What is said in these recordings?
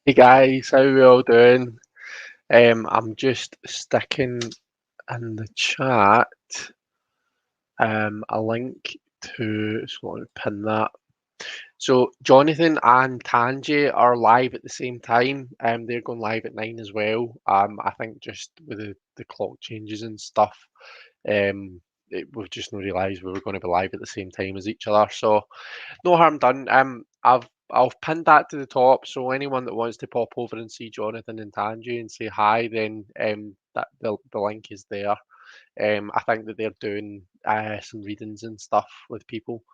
Hey guys, how we all doing? I'm just sticking in the chat a link to, so let me pin that. So Jonathan and Tanji are live at the same time. They're going live at 9 as well. I think just with the clock changes and stuff, we've just not realised we were going to be live at the same time as each other. So no harm done. I've pinned that to the top, so anyone that wants to pop over and see Jonathan and Tanji and say hi, then that the link is there. I think that they're doing some readings and stuff with people.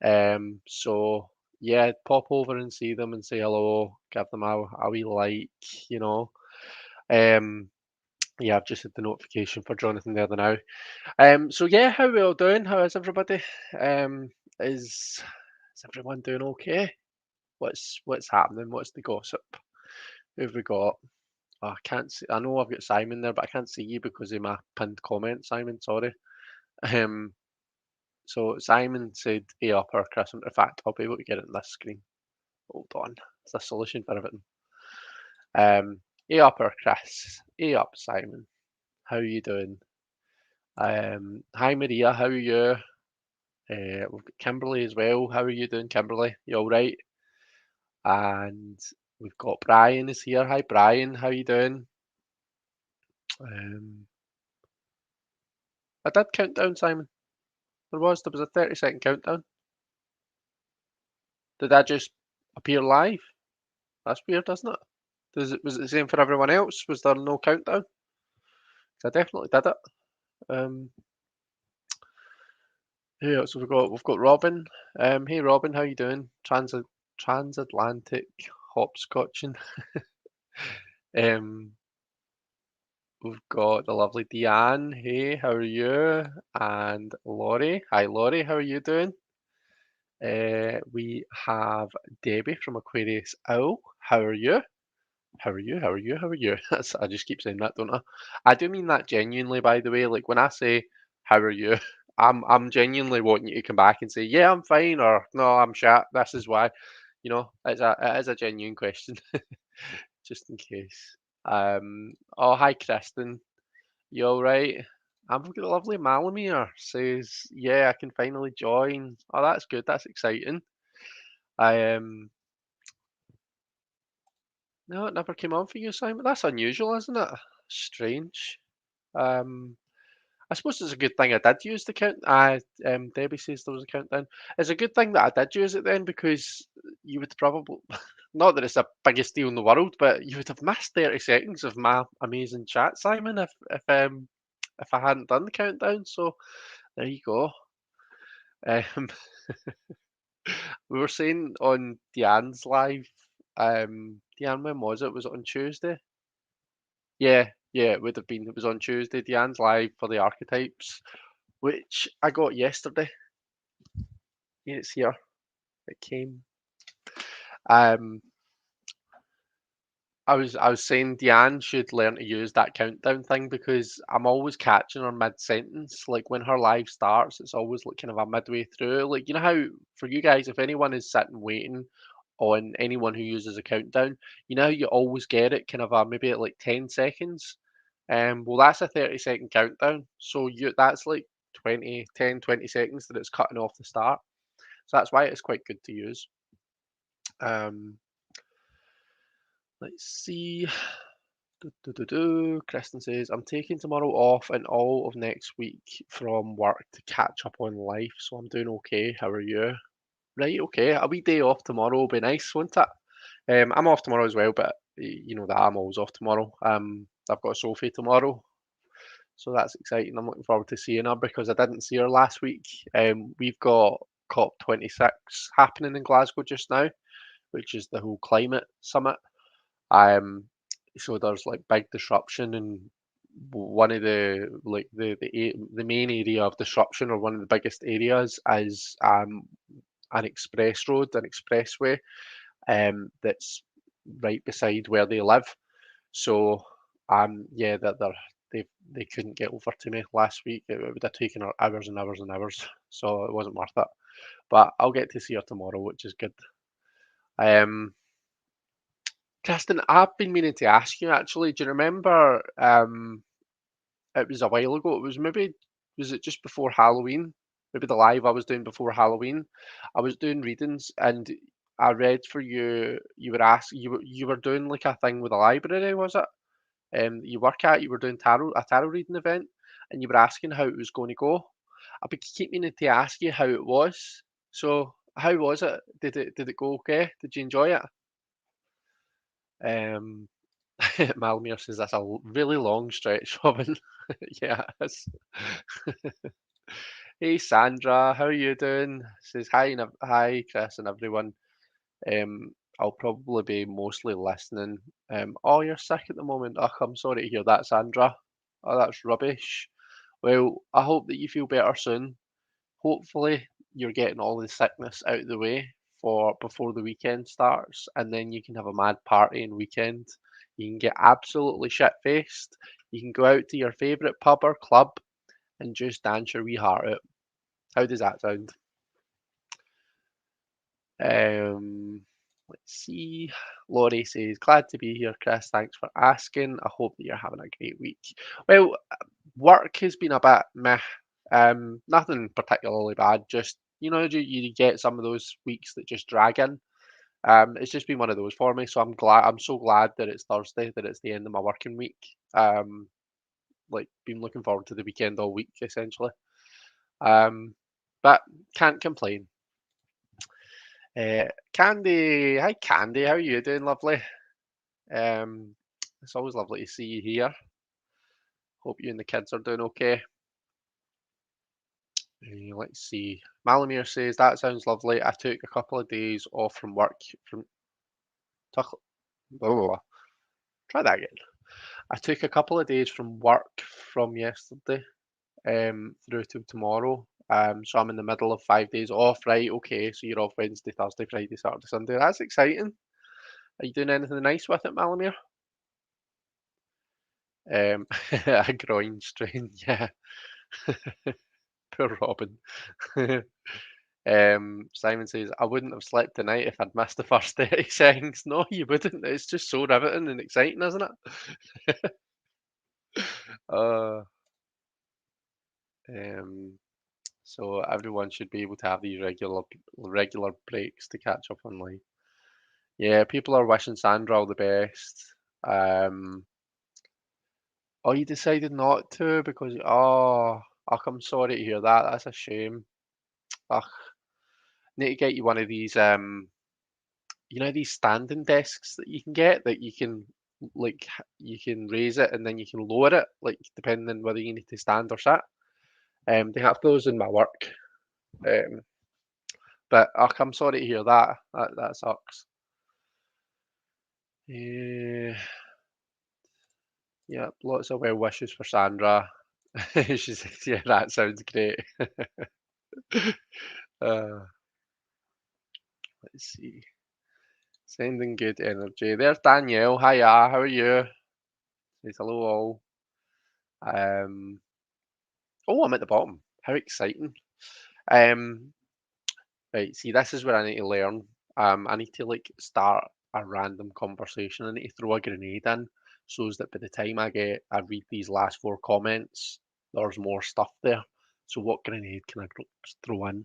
So yeah, pop over and see them and say hello, give them a wee like, you know. Um, yeah, I've just had the notification for Jonathan the other now. So yeah, how we all doing? How is everybody? Is everyone doing okay? What's happening? What's the gossip? Who have we got? Oh, I can't see. I know I've got Simon there, but I can't see you because of my pinned comment. Simon, sorry. Um, so Simon said A up or Chris. In fact, I'll be able to get it on this screen. Hold on. It's a solution for everything. A up or Chris. A up, Simon. How are you doing? Hi Maria, how are you? We've got Kimberly as well. How are you doing, Kimberly? You all right? And we've got Brian is here. Hi Brian, how you doing? Um, I did count down, Simon. There was a 30-second countdown. Did that just appear live? That's weird, isn't it? Was it the same for everyone else? Was there no countdown? 'Cause I definitely did it. Um, who else have we got? We've got Robin. Hey Robin, how you doing? Transatlantic hopscotching. Um, we've got the lovely Deanne. Hey, how are you? And Laurie. Hi Laurie, how are you doing? We have Debbie from Aquarius Owl. How are you? How are you? How are you? How are you? I just keep saying that, don't I? I do mean that genuinely, by the way. Like when I say how are you, I'm genuinely wanting you to come back and say, yeah, I'm fine, or no, I'm shit. This is why. It is a genuine question, just in case. Oh hi Kristen. You all right? I've got a lovely Malamir says, yeah, I can finally join. Oh, that's good. That's exciting. I No, it never came on for you, Simon. That's unusual, isn't it? Strange. Um, I suppose it's a good thing I did use the count. Debbie says there was a countdown. It's a good thing that I did use it then because you would probably, not that it's the biggest deal in the world, but you would have missed 30 seconds of my amazing chat, Simon, if I hadn't done the countdown. So there you go. Um, we were saying on Deanne's live. Deanne, when was it? Was it on Tuesday? Yeah, yeah, it would have been. It was on Tuesday. Deanne's live for the archetypes, which I got yesterday. Yeah, it's here. It came. Um, I was saying Deanne should learn to use that countdown thing because I'm always catching her mid sentence. Like when her live starts, it's always like kind of a midway through. Like you know how for you guys, if anyone is sitting waiting on anyone who uses a countdown, you know how you always get it kind of maybe at like 10 seconds. Well, that's a 30-second countdown. So that's like 20 seconds that it's cutting off the start. So that's why it's quite good to use. Um, let's see. Kristen says, I'm taking tomorrow off and all of next week from work to catch up on life. So I'm doing okay. How are you? Right, okay. A wee day off tomorrow will be nice, won't it? I'm off tomorrow as well, but you know that I'm always off tomorrow. I've got Sophie tomorrow, so that's exciting. I'm looking forward to seeing her because I didn't see her last week. We've got COP26 happening in Glasgow just now, which is the whole climate summit. Um, so there's like big disruption, and one of the main area of disruption, or one of the biggest areas, is an express road, an expressway, that's right beside where they live. So, yeah, they couldn't get over to me last week. It would have taken her hours and hours and hours, so it wasn't worth it. But I'll get to see her tomorrow, which is good. Um, Kristen, I've been meaning to ask you actually. Do you remember? It was a while ago. It was maybe was it just before Halloween? Maybe the live I was doing before Halloween. I was doing readings and I read for you. You were doing like a thing with a library, was it? You work at. You were doing a tarot reading event, and you were asking how it was going to go. I've been keep meaning to ask you how it was. So how was it? Did it go okay? Did you enjoy it? Um, Malmir says that's a really long stretch, Robin. Yeah, hey Sandra, how are you doing? Says hi, hi Chris and everyone. I'll probably be mostly listening. Oh, you're sick at the moment. Oh, I'm sorry to hear that, Sandra. Oh, that's rubbish. Well, I hope that you feel better soon. Hopefully, you're getting all the sickness out of the way for before the weekend starts, and then you can have a mad party and weekend. You can get absolutely shit faced. You can go out to your favourite pub or club and just dance your wee heart out. How does that sound? Let's see. Laurie says, glad to be here, Chris. Thanks for asking. I hope that you're having a great week. Well, work has been a bit meh. Nothing particularly bad. Just you get some of those weeks that just drag in. It's just been one of those for me. So I'm glad. I'm so glad that it's Thursday. That it's the end of my working week. Like been looking forward to the weekend all week essentially. Um, but can't complain. Candy, hi Candy. How are you doing, lovely? Um, it's always lovely to see you here. Hope you and the kids are doing okay. Let's see. Malamir says that sounds lovely. I took a couple of days off from work from tuck- blah, blah, blah. Try that again. I took a couple of days from work from yesterday through to tomorrow. So I'm in the middle of 5 days off. Right, okay. So you're off Wednesday, Thursday, Friday, Saturday, Sunday. That's exciting. Are you doing anything nice with it, Malamir? A groin strain, yeah. Poor Robin. Simon says, I wouldn't have slept tonight if I'd missed the first 30 seconds. No, you wouldn't. It's just so riveting and exciting, isn't it? Uh, um, so everyone should be able to have these regular breaks to catch up on life. Yeah, people are wishing Sandra all the best. Um, oh, you decided not to because I'm sorry to hear that. That's a shame. Ugh, need to get you one of these these standing desks that you can get that you can you can raise it and then you can lower it like depending on whether you need to stand or sit. They have those in my work. Um, but I'm sorry to hear that. That sucks. Yeah, yeah, lots of well wishes for Sandra. She says, "Yeah, that sounds great." Uh, let's see. Sending good energy. There's Danielle. Hiya, how are you? Says hello all. Um, oh, I'm at the bottom. How exciting. Um, right, see, this is where I need to learn. I need to like start a random conversation. I need to throw a grenade in so that by the time I read these last four comments, there's more stuff there. So what grenade can I throw in?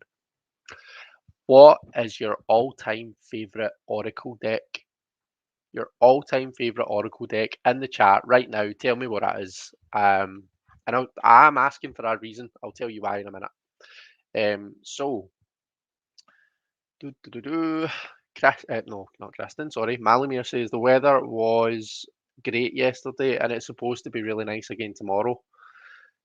What is your all-time favorite Oracle deck? Your all-time favorite Oracle deck in the chat right now. Tell me what it is. And I'm asking for a reason. I'll tell you why in a minute. So do, do, do, do. No, not Kristen, sorry. Malamir says the weather was great yesterday and it's supposed to be really nice again tomorrow.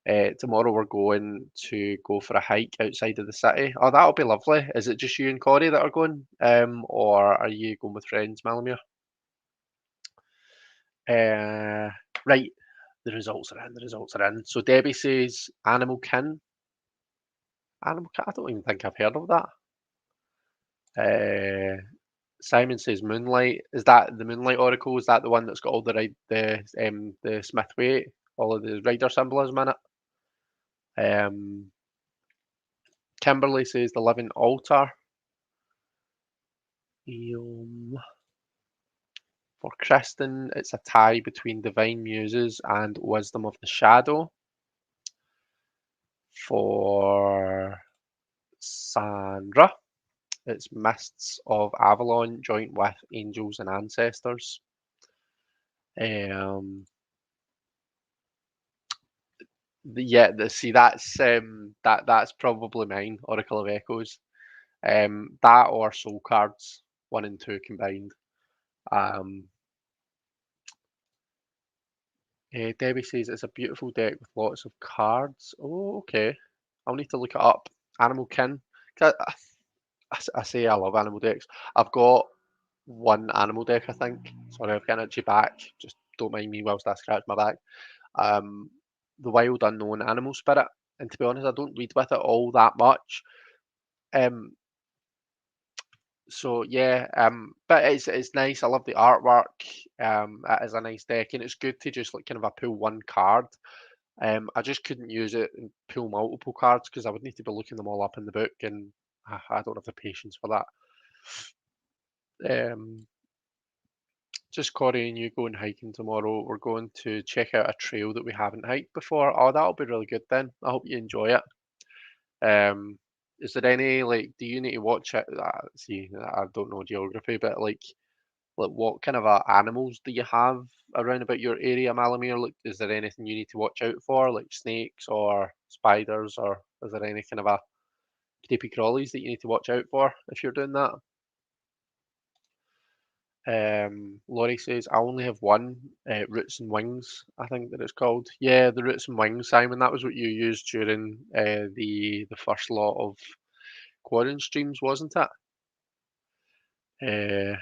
Tomorrow we're going to go for a hike outside of the city. Oh, that'll be lovely. Is it just you and Corey that are going? Or are you going with friends, Malamir? Uh, right, the results are in. The results are in. So Debbie says Animal Kin. Animal Kin. I don't even think I've heard of that. Uh, Simon says Moonlight. Is that the Moonlight Oracle? Is that the one that's got all the Smith weight, all of the rider symbolism in it? Kimberly says the Living Altar. For Kristen, it's a tie between divine muses and wisdom of the shadow. For Sandra, it's mists of Avalon joint with angels and ancestors. Um, see, that's probably mine. Oracle of Echoes. That or Soul Cards, 1 and 2 combined. Um, Debbie says it's a beautiful deck with lots of cards. Oh, okay. I'll need to look it up. Animal Kin. 'Cause I say I love animal decks. I've got one animal deck, I think. Sorry, I've got itchy back. Just don't mind me whilst I scratch my back. Um, the Wild Unknown Animal Spirit. And to be honest, I don't read with it all that much. Um, so yeah, but it's nice. I love the artwork. It is a nice deck, and it's good to just like kind of a pull one card. I just couldn't use it and pull multiple cards because I would need to be looking them all up in the book, and I don't have the patience for that. Just Corey and you going hiking tomorrow. We're going to check out a trail that we haven't hiked before. Oh, that'll be really good then. I hope you enjoy it. Is there any like? Do you need to watch it? See, I don't know geography, but like what kind of animals do you have around about your area, Malamere? Like, is there anything you need to watch out for, like snakes or spiders, or is there any kind of a creepy crawlies that you need to watch out for if you're doing that? Laurie says, I only have one, Roots and Wings, I think that it's called. Yeah, the Roots and Wings, Simon, that was what you used during the first lot of Quarren streams, wasn't it? Uh,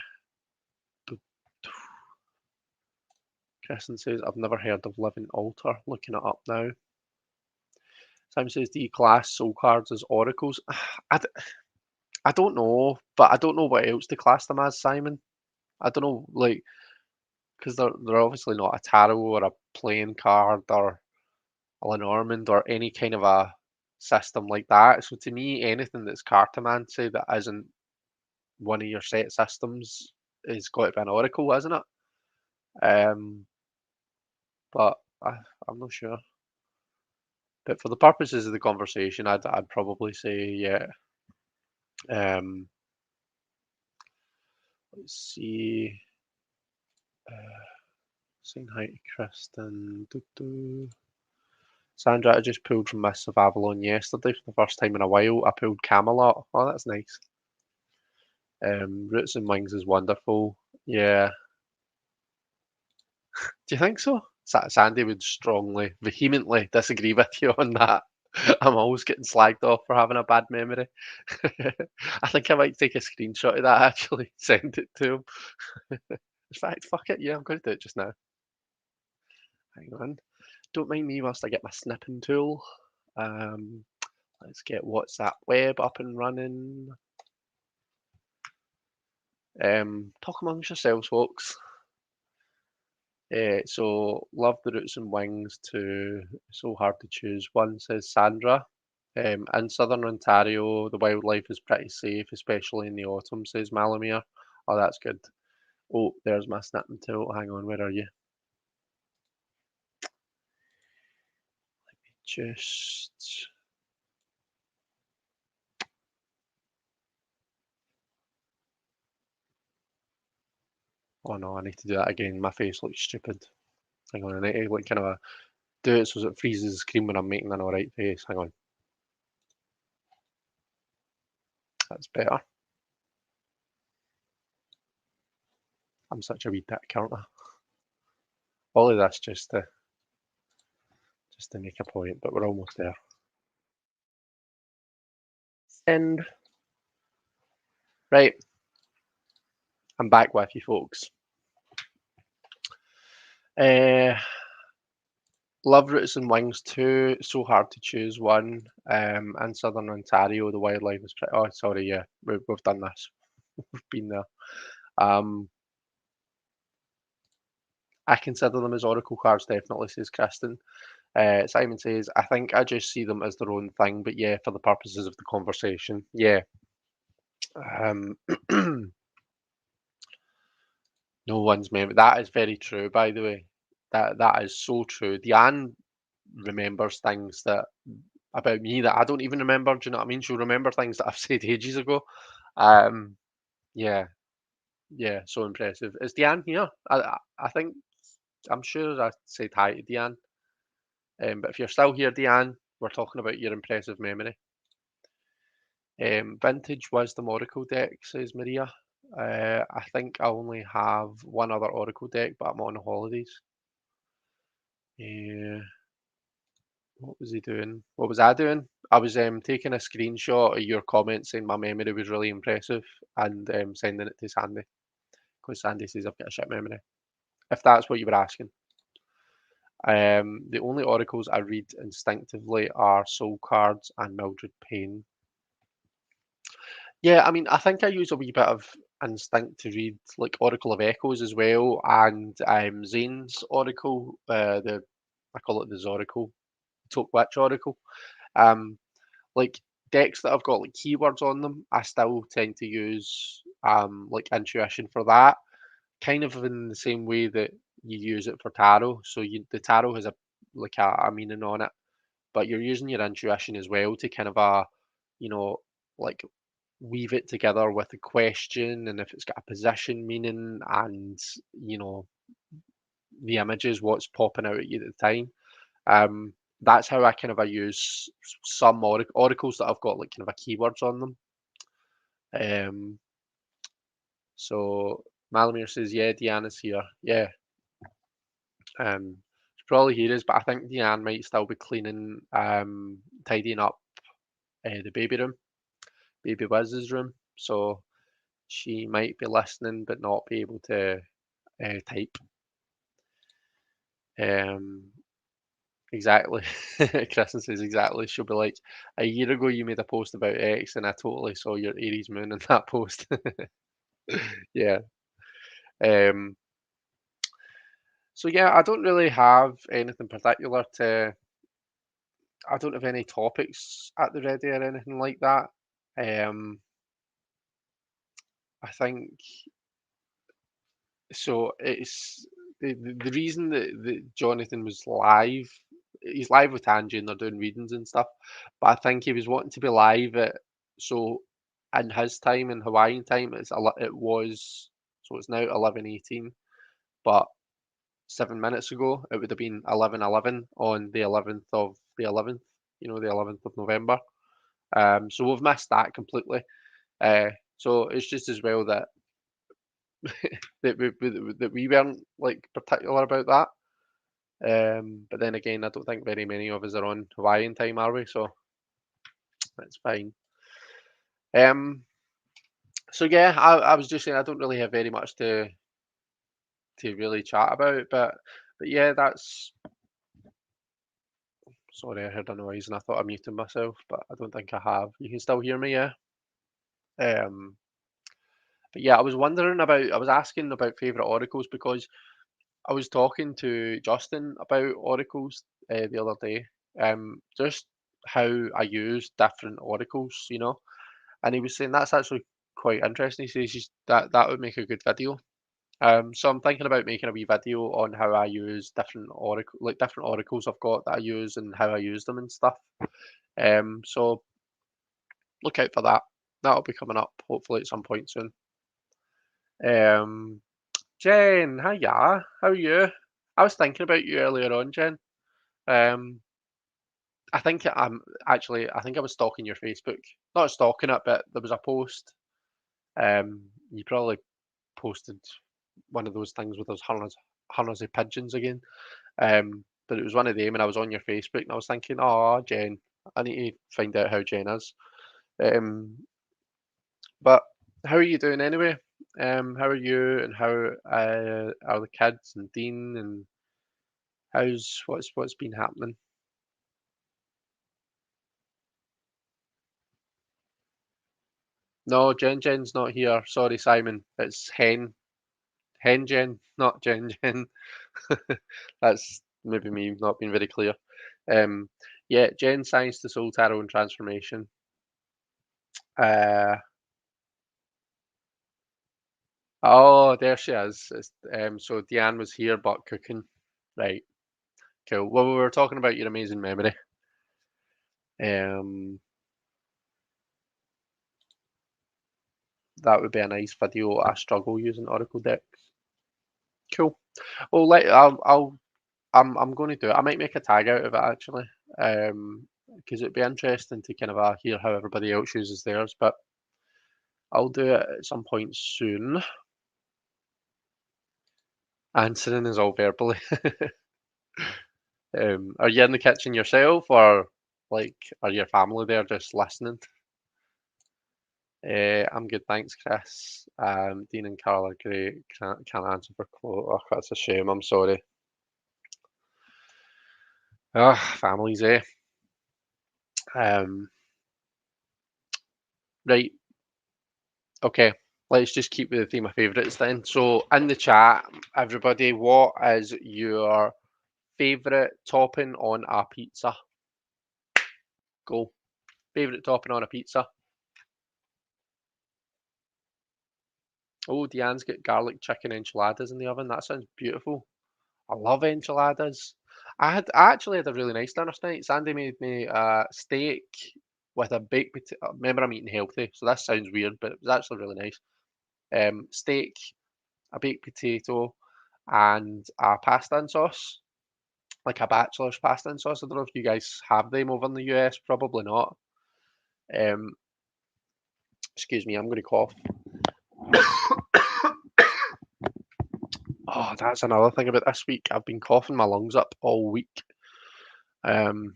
Kristen says, I've never heard of Living Altar, looking it up now. Simon says, do you class soul cards as oracles? I, d- I don't know, but I don't know what else to class them as, Simon. I don't know, like, because they're obviously not a tarot or a playing card or a Lenormand or any kind of a system like that. So to me, anything that's cartomancy that isn't one of your set systems is got to be an oracle, isn't it? Um, but I'm not sure. But for the purposes of the conversation, I'd probably say yeah. Um, let's see. Saying hi to Kristen. Sandra, I just pulled from Mists of Avalon yesterday for the first time in a while. I pulled Camelot. Oh, that's nice. Roots and Wings is wonderful. Yeah. Do you think so? Sandy would strongly, vehemently disagree with you on that. I'm always getting slagged off for having a bad memory. I think I might take a screenshot of that actually, send it to him. In fact, fuck it, yeah, I'm going to do it just now. Hang on. Don't mind me whilst I get my snipping tool. Um, let's get WhatsApp web up and running. Talk amongst yourselves, folks. So love the Roots and Wings to So Hard to Choose one, says Sandra. In southern Ontario, the wildlife is pretty safe, especially in the autumn, says Malamere. Oh, that's good. Oh, there's my snipping tool. Hang on, where are you? Just. Oh no, I need to do that again. My face looks stupid. Hang on, I need to like kind of do it so it freezes the screen when I'm making an alright face. Hang on. That's better. I'm such a wee dick, aren't I? All of this just to make a point, but we're almost there. And right, I'm back with you folks. Love Roots and Wings 2, So Hard to Choose one. In Southern Ontario, the wildlife is pretty. Oh, sorry, yeah, we've done this. We've been there. Um, I consider them as oracle cards, definitely, says Kristen. Simon says, I think I just see them as their own thing, but yeah, for the purposes of the conversation, yeah. Um, No one's memory. That is very true, by the way. That is so true. Diane remembers things that about me that I don't even remember. Do you know what I mean? She'll remember things that I've said ages ago. Um, yeah, yeah, so impressive. Is Diane here? I think I'm sure I said hi to Diane. But if you're still here, Diane, we're talking about your impressive memory. Vintage Wisdom Oracle deck, says Maria. I think I only have one other Oracle deck, but I'm on holidays. Yeah. What was he doing? What was I doing? I was taking a screenshot of your comment saying my memory was really impressive and sending it to Sandy because Sandy says I've got a shit memory. If that's what you were asking. The only oracles I read instinctively are Soul Cards and Mildred Payne. Yeah, I mean, I think I use a wee bit of instinct to read like Oracle of Echoes as well, and Zane's Oracle. The I call it the Zoracle, Taupe Witch Oracle. Um, like decks that have got like keywords on them, I still tend to use like intuition for that, kind of in the same way that you use it for tarot. So the tarot has a meaning on it, but you're using your intuition as well to kind of you know, like weave it together with a question and if it's got a position meaning and the images, what's popping out at you at the time. That's how I use some oracles that I've got like kind of a keywords on them. Um, so Malamir says, yeah, Deanna's here. Yeah, she probably here is, but I think Deanne might still be cleaning, tidying up the baby room, baby Wiz's room. So she might be listening but not be able to type. Um, exactly. Kristen says exactly. She'll be like, a year ago you made a post about X and I totally saw your Aries moon in that post. Yeah. Um, so yeah, I don't really have anything particular to. I don't have any topics at the ready or anything like that. Um, I think so. It's the reason that Jonathan was live. He's live with Angie and they're doing readings and stuff. But I think he was wanting to be live at so in his time in Hawaiian time it was so it's now 11:18. But 7 minutes ago, it would have been 11:11 on the 11th of the 11th, the 11th of November. So we've missed that completely. So it's just as well that that we weren't like particular about that. But then again, I don't think very many of us are on Hawaiian time, are we? So that's fine. Um, so yeah, I was just saying I don't really have very much to really chat about, but yeah, that's sorry, I heard a noise and I thought I muted myself, but I don't think I have. You can still hear me, yeah? Um, but yeah, I was asking about favourite oracles because I was talking to Justin about oracles the other day, just how I use different oracles, and he was saying that's actually quite interesting. He says that would make a good video. So I'm thinking about making a wee video on how I use different oracles I've got that I use and how I use them and stuff. So look out for that. That'll be coming up hopefully at some point soon. Um, Jen, hiya, how are you? I was thinking about you earlier on, Jen. Um, I think I was stalking your Facebook. Not stalking it, but there was a post. You probably posted one of those things with those hundreds of pigeons again. But it was one of them, and I was on your Facebook, and I was thinking, oh, Jen, I need to find out how Jen is. Um, but how are you doing anyway? How are you, and how are the kids and Dean, and what's been happening? No, Jen's not here. Sorry, Simon. It's Hen Jen, not Jen. That's maybe me not being very clear. Um, yeah, Jen Science to Soul Tarot and Transformation. Uh, Oh, there she is. So Deanne was here but cooking. Right, cool. Well, we were talking about your amazing memory. Um, that would be a nice video. I struggle using Oracle decks. Cool. Well, I'm going to do it. I might make a tag out of it actually, because it'd be interesting to kind of hear how everybody else uses theirs. But I'll do it at some point soon. Answering is all verbally. Are you in the kitchen yourself, or like are your family there just listening? I'm good, thanks, Chris. Dean and Carl are great. Can't answer for Chloe. Oh, that's a shame. I'm sorry. Ah, families, eh? Um, right. Okay. Let's just keep with the theme of favourites then. So in the chat, everybody, what is your favourite topping on a pizza? Go. Favourite topping on a pizza? Oh, Deanne's got garlic chicken enchiladas in the oven. That sounds beautiful. I love enchiladas. I actually had a really nice dinner tonight. Sandy made me steak with a baked potato. Remember, I'm eating healthy, so this sounds weird, but it was actually really nice. Steak, a baked potato, and a pasta and sauce, like a bachelor's pasta and sauce. I don't know if you guys have them over in the US. Probably not. Um, excuse me, I'm going to cough. Oh, that's another thing about this week. I've been coughing my lungs up all week. Um,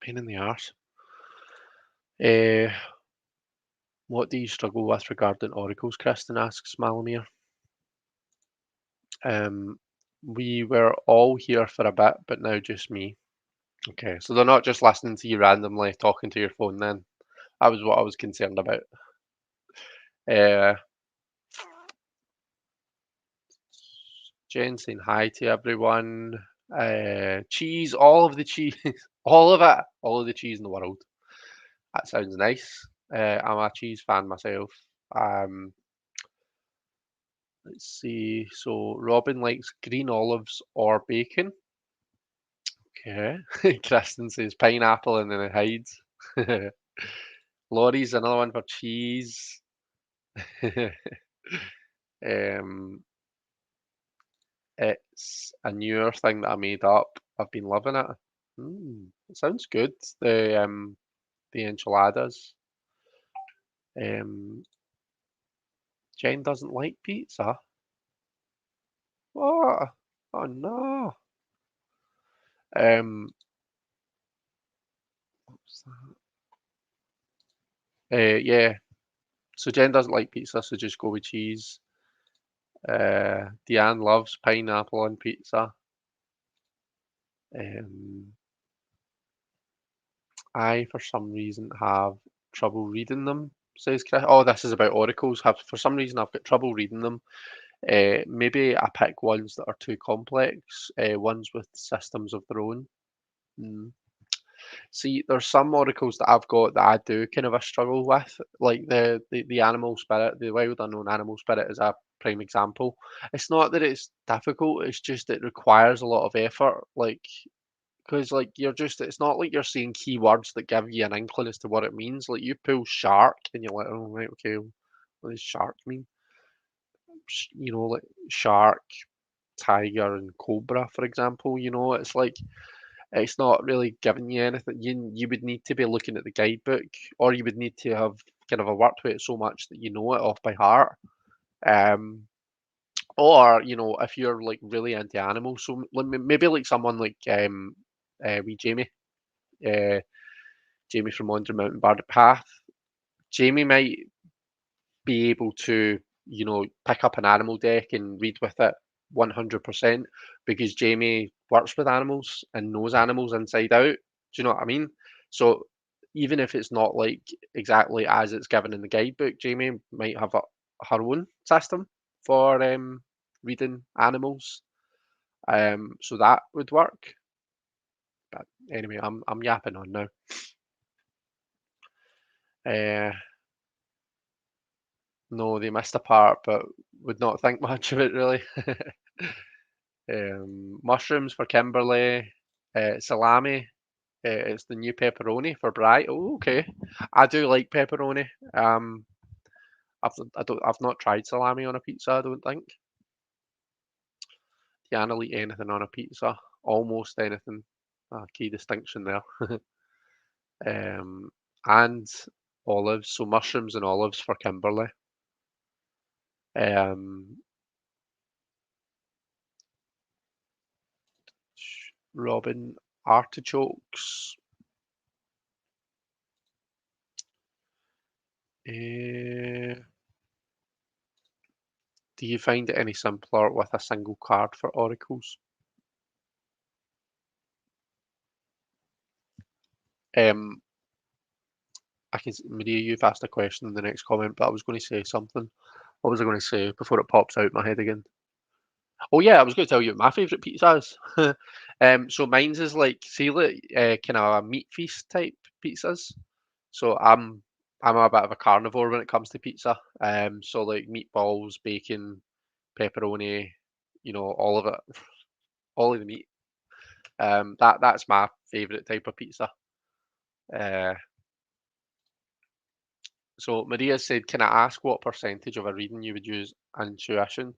pain in the arse. Uh, what do you struggle with regarding oracles? Kristen asks Malamir. Um, we were all here for a bit, but now just me. Okay, so they're not just listening to you randomly talking to your phone then. That was what I was concerned about. Uh, Jen saying hi to everyone. Cheese, all of the cheese, all of the cheese in the world. That sounds nice. I'm a cheese fan myself. Um, let's see. So Robin likes green olives or bacon. Okay. Kristen says pineapple and then it hides. Laurie's another one for cheese. um, it's a newer thing that I made up. I've been loving it. It sounds good. The enchiladas. Um, Jen doesn't like pizza. What? Oh no. What's yeah. So Jen doesn't like pizza, so just go with cheese. Deanne loves pineapple on pizza. Um, I, for some reason, have trouble reading them, says Chris. Oh, this is about oracles. Have For some reason, I've got trouble reading them. Maybe I pick ones that are too complex, ones with systems of their own. Mm. See, there's some oracles that I've got that I do kind of a struggle with, like the animal spirit, the wild unknown animal spirit is a prime example. It's not that it's difficult, it's just it requires a lot of effort, like because like it's not like you're seeing keywords that give you an inkling as to what it means. Like you pull shark and you're like, oh right, okay, what does shark mean? Like shark, tiger, and cobra, for example. It's like it's not really giving you anything. You would need to be looking at the guidebook, or you would need to have kind of a worked with it so much that you know it off by heart. Um, or if you're like really into animals, so maybe like someone like wee uh, Jamie from Wandering Mountain Bardic Path. Jamie might be able to, pick up an animal deck and read with it 100% because Jamie works with animals and knows animals inside out. Do you know what I mean? So even if it's not like exactly as it's given in the guidebook, Jamie might have her own system for reading animals. So that would work. But anyway, I'm yapping on now. Uh, No, they missed a part, but would not think much of it really. Mushrooms for Kimberly. Salami. It's the new pepperoni for Bri. Oh, okay. I do like pepperoni. I've not tried salami on a pizza, I don't think. Yeah, I'll eat anything on a pizza. Almost anything. Key distinction there. Um, and olives, so mushrooms and olives for Kimberly. Um, Robin, artichokes. Eh, do you find it any simpler with a single card for oracles? Um, Maria, you've asked a question in the next comment, but I was going to say something. What was I going to say before it pops out my head again? Oh yeah, I was going to tell you my favourite pizza is. So mine's is like, see, like kind of a meat feast type pizzas. So I'm a bit of a carnivore when it comes to pizza. So like meatballs, bacon, pepperoni, all of it, all of the meat. That's my favourite type of pizza. Uh, so Maria said, "Can I ask what percentage of a reading you would use intuition?"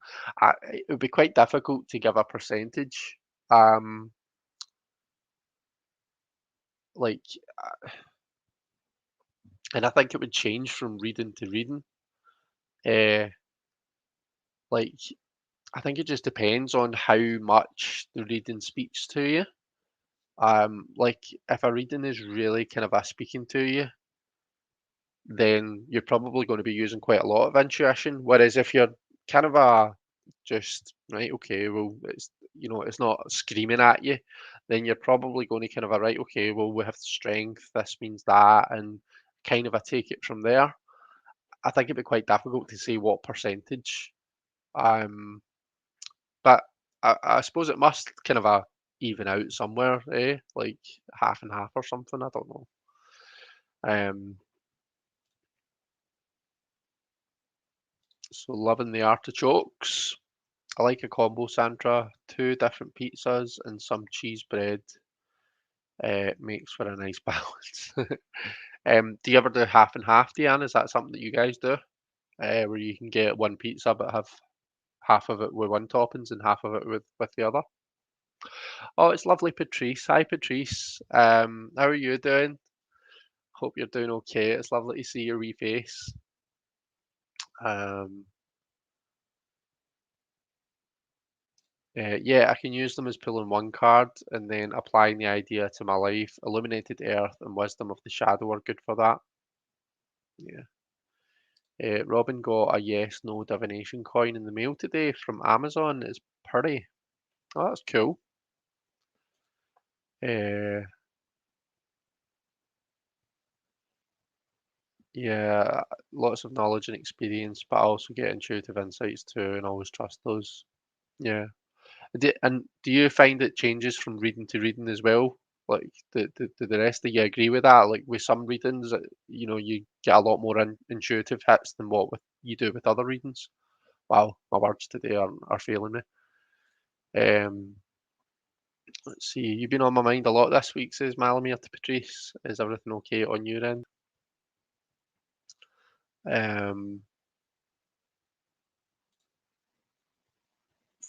It would be quite difficult to give a percentage. Um, like, and I think it would change from reading to reading. Uh, like, I think it just depends on how much the reading speaks to you. Like if a reading is really kind of a speaking to you, then you're probably going to be using quite a lot of intuition. Whereas if you're kind of a just right, okay, well, it's not screaming at you, then you're probably going to kind of a right, okay, well, we have strength, this means that, and kind of a take it from there. I think it'd be quite difficult to say what percentage. Um, but I suppose it must kind of even out somewhere, eh? Like half and half or something. I don't know. Um, so loving the artichokes. I like a combo Sandra, two different pizzas and some cheese bread. Makes for a nice balance. Do you ever do half and half, Deanne? Is that something that you guys do? Where you can get one pizza but have half of it with one toppings and half of it with the other? Oh, it's lovely, Patrice. Hi, Patrice. How are you doing? Hope you're doing okay. It's lovely to see your wee face. Um, yeah, I can use them as pulling one card and then applying the idea to my life. Illuminated Earth and Wisdom of the Shadow are good for that. Yeah. Robin got a yes, no divination coin in the mail today from Amazon. It's pretty. Oh, that's cool. Uh, yeah, lots of knowledge and experience, but I also get intuitive insights too, and always trust those. Yeah. And do you find it changes from reading to reading as well? Like, do the rest of you agree with that? Like, with some readings, you get a lot more intuitive hits than what you do with other readings. Wow, my words today are failing me. Um, let's see. You've been on my mind a lot this week, says Malamir to Patrice. Is everything okay on your end? Um,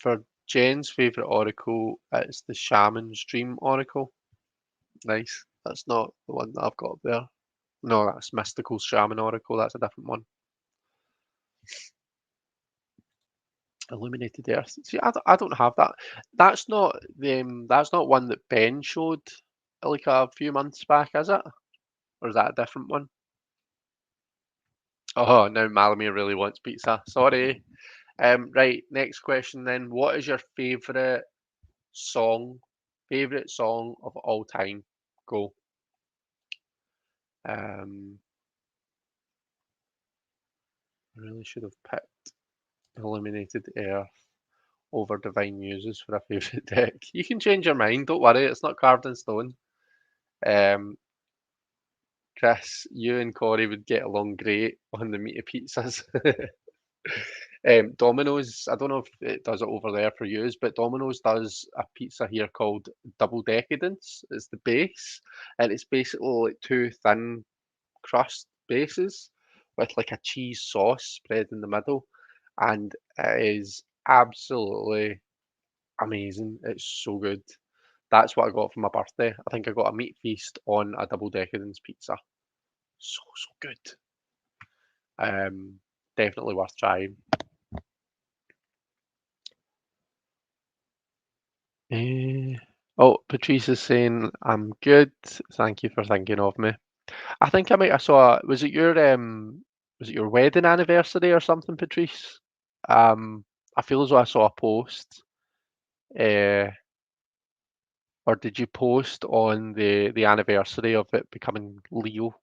for Jen's favourite oracle, it's the Shaman's Dream Oracle. Nice. That's not the one that I've got up there. No, that's Mystical Shaman Oracle. That's a different one. Illuminated Earth. See, I don't have that. That's not one that Ben showed like a few months back, is it? Or is that a different one? Oh, now Malamir really wants pizza. Sorry. Right, next question then. What is your song, favourite song of all time? Go. Um, I really should have picked Illuminated Earth over Divine Muses for a favourite deck. You can change your mind, don't worry, it's not carved in stone. Um, Chris, you and Corey would get along great on the meat of pizzas. Domino's, I don't know if it does it over there for you, but Domino's does a pizza here called Double Decadence. It's the base, and it's basically like two thin crust bases with like a cheese sauce spread in the middle, and it is absolutely amazing. It's so good. That's what I got for my birthday. I think I got a meat feast on a Double Decadence pizza. So, so good. Um, Definitely worth trying. Eh, Oh, Patrice is saying I'm good. Thank you for thinking of me. I think I might have saw. Was it your wedding anniversary or something, Patrice? I feel as though I saw a post. Uh, or did you post on the anniversary of it becoming legal,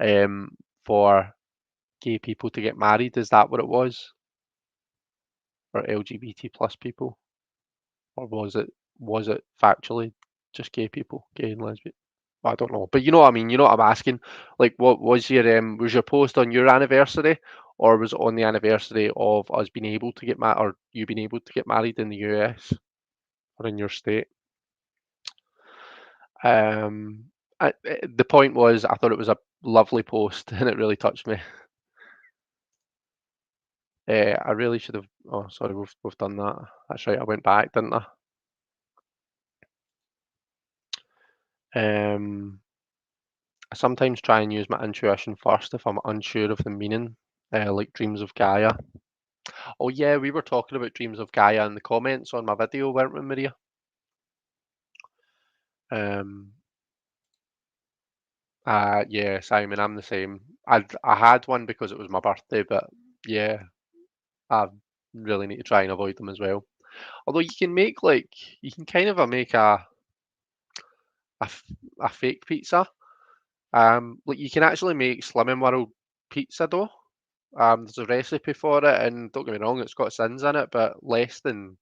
um, for gay people to get married? Is that what it was? Or LGBT plus people? Or was it factually just gay people, gay and lesbian? I don't know, but you know what I mean. You know what I'm asking. Like, what was your post on your anniversary, or was it on the anniversary of us being able to get married, or you being able to get married in the US or in your state? The point was, I thought it was a lovely post, and it really touched me. I really should have. Oh, sorry, we've done that. That's right. I went back, didn't I? Um, I sometimes try and use my intuition first if I'm unsure of the meaning, like Dreams of Gaia. Oh yeah, we were talking about Dreams of Gaia in the comments on my video, weren't we, Maria? Um, yeah, Simon, I'm the same. I had one because it was my birthday, but yeah, I really need to try and avoid them as well. Although you can kind of make a, f- a fake pizza. Like you can actually make Slimming World pizza dough. There's a recipe for it, and don't get me wrong, it's got sins in it, but less than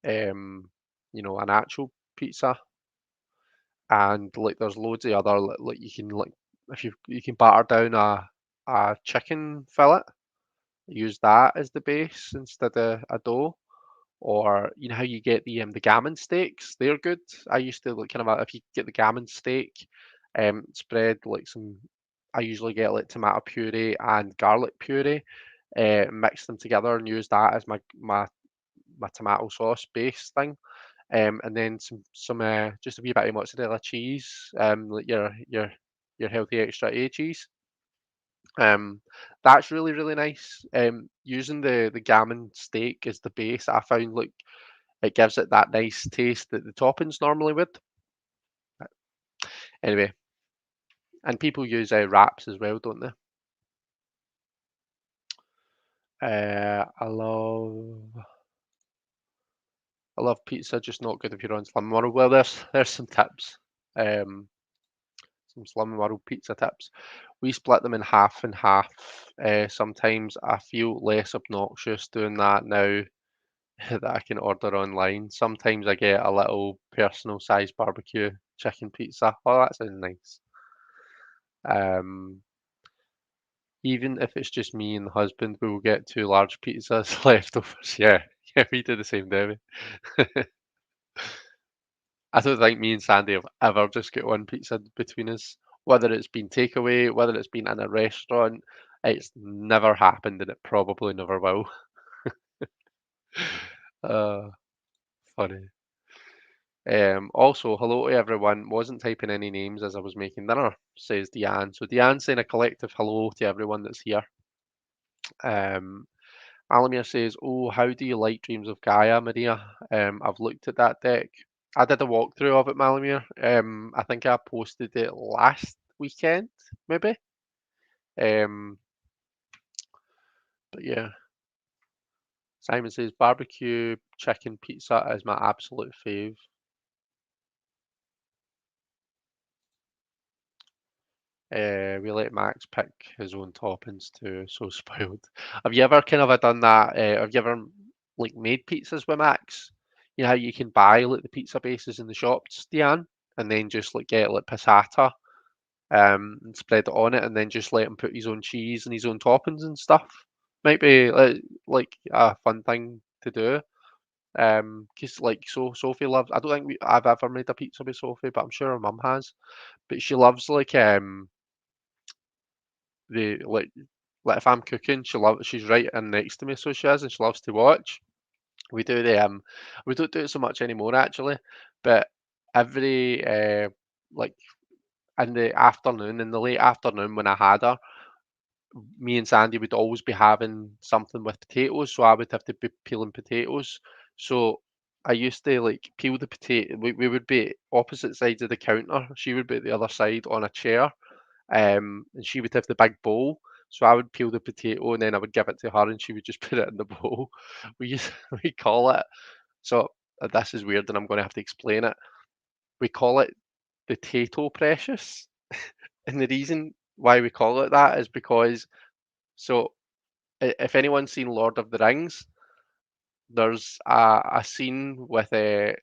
um, an actual pizza. And like there's loads of other like you can like if you can batter down a chicken fillet, use that as the base instead of a dough. Or you know how you get the gammon steaks, they're good. I used to like if you get the gammon steak, spread like some. I usually get like tomato puree and garlic puree, mix them together and use that as my tomato sauce base thing. And then some just a wee bit of mozzarella cheese, like your healthy extra A cheese. Um, that's really really nice. Using the gammon steak as the base, I found like it gives it that nice taste that the toppings normally would. Anyway, and people use wraps as well, don't they? I love pizza, just not good if you're on Slim World. Well, there's some tips. Um, some Slim World pizza tips. We split them in half and half. Sometimes I feel less obnoxious doing that now that I can order online. Sometimes I get a little personal size barbecue chicken pizza. Oh, that sounds nice. Um, Even if it's just me and the husband, we will get two large pizzas leftovers. Yeah, yeah, we do the same, Debbie. I don't think me and Sandy have ever just got one pizza between us. Whether it's been takeaway, whether it's been in a restaurant, it's never happened and it probably never will. Uh, Funny. Also, hello to everyone. Wasn't typing any names as I was making dinner, says Deanne. So Deanne's saying a collective hello to everyone that's here. Um, Alamir says, "Oh, how do you like Dreams of Gaia, Maria? I've looked at that deck. I did a walkthrough of it, Malamir. I think I posted it last weekend, maybe. Um, but yeah, Simon says barbecue chicken pizza is my absolute fave. We let Max pick his own toppings too. So spoiled. Have you ever kind of done that? Have you ever like made pizzas with Max? You know how you can buy like the pizza bases in the shops, Diane, and then just like get like passata and spread it on it, and then just let him put his own cheese and his own toppings and stuff. Might be like a fun thing to do. 'Cause like Sophie loves. I don't think I've ever made a pizza with Sophie, but I'm sure her mum has. But she loves the like if I'm cooking, she's right in next to me, so she is, and she loves to watch. We do we don't do it so much anymore actually, but every like in the afternoon, in the late afternoon when I had her, me and Sandy would always be having something with potatoes, so I would have to be peeling potatoes. So I used to like peel the potato. We would be opposite sides of the counter. She would be at the other side on a chair, and she would have the big bowl. So I would peel the potato and then I would give it to her, and she would just put it in the bowl. We used we call it so. This is weird, and I'm going to have to explain it. We call it the Tato Precious, and the reason why we call it that is because so if anyone's seen Lord of the Rings, there's a scene with I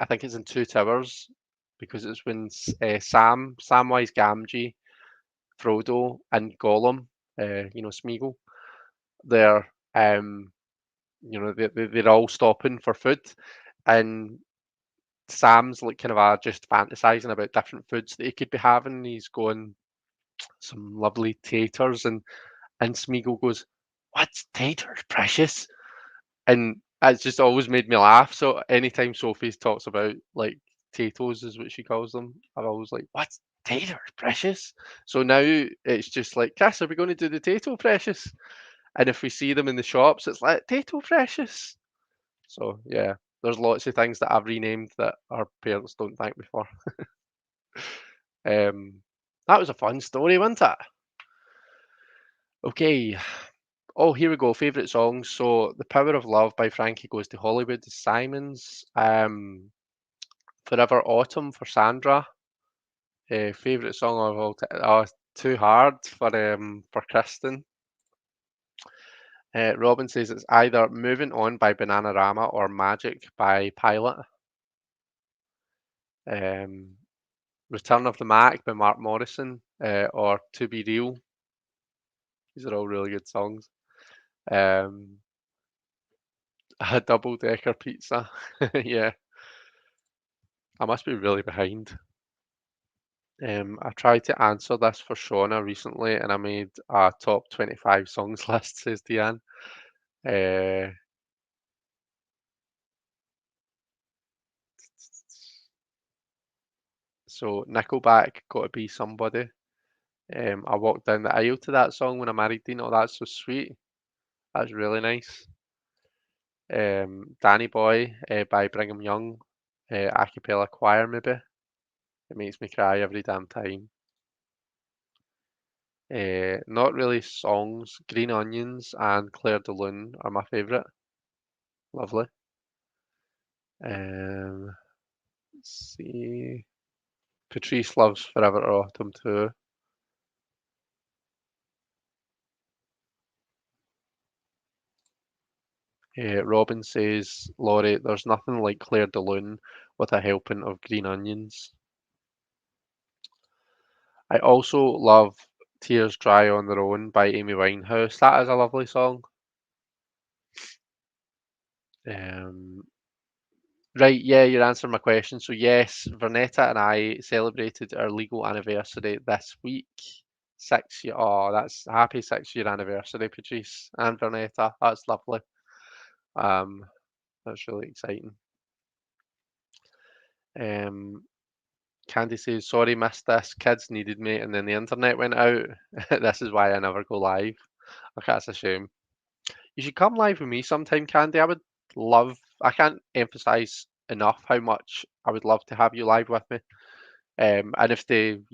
think it's in Two Towers because it's when Samwise Gamgee, Frodo, and Gollum, Smeagol, they're they're all stopping for food, and Sam's like kind of just fantasizing about different foods that he could be having. He's going some lovely taters, and Smeagol goes, "What's taters, precious?" And it's just always made me laugh. So anytime Sophie talks about like potatoes is what she calls them, I'm always like, "What's taters, precious?" So now it's just like, "Cass, are we going to do the tato precious?" And if we see them in the shops, it's like tato precious. So yeah, there's lots of things that I've renamed that our parents don't thank me for. Um, that was a fun story, wasn't it? Okay. Oh, here we go. Favorite songs. So, "The Power of Love" by Frankie Goes to Hollywood is Simon's. "Forever Autumn" for Sandra. Favorite song of all time. Oh, "Too Hard" for Kristen. Robin says it's either "Moving On" by Bananarama or "Magic" by Pilot. Um, "Return of the Mac" by Mark Morrison, or "To Be Real." These are all really good songs. Um, a double decker pizza. Yeah, I must be really behind. I tried to answer this for Shauna recently, and I made a top 25 songs list, says Deanne. Uh, so Nickelback, "Gotta Be Somebody." I walked down the aisle to that song when I married Dean. Oh, that's so sweet. That's really nice. Danny Boy by Brigham Young, a cappella choir maybe. It makes me cry every damn time. Not really songs. Green Onions and Claire de Lune are my favourite. Lovely. Um, let's see. Patrice loves Forever Autumn too. Robin says, "Laurie, there's nothing like Claire de Lune with a helping of green onions." I also love Tears Dry on Their Own by Amy Winehouse. That is a lovely song. Um, right, yeah, you're answering my question. So yes, Vernetta and I celebrated our legal anniversary this week. 6 year. Oh, that's happy 6 year anniversary, Patrice and Vernetta. That's lovely. Um, that's really exciting. Um, Candy says, "Sorry, missed this. Kids needed me, and then the internet went out. This is why I never go live." Okay, that's a shame. You should come live with me sometime, Candy. I would love. I can't emphasize enough how much I would love to have you live with me. And if the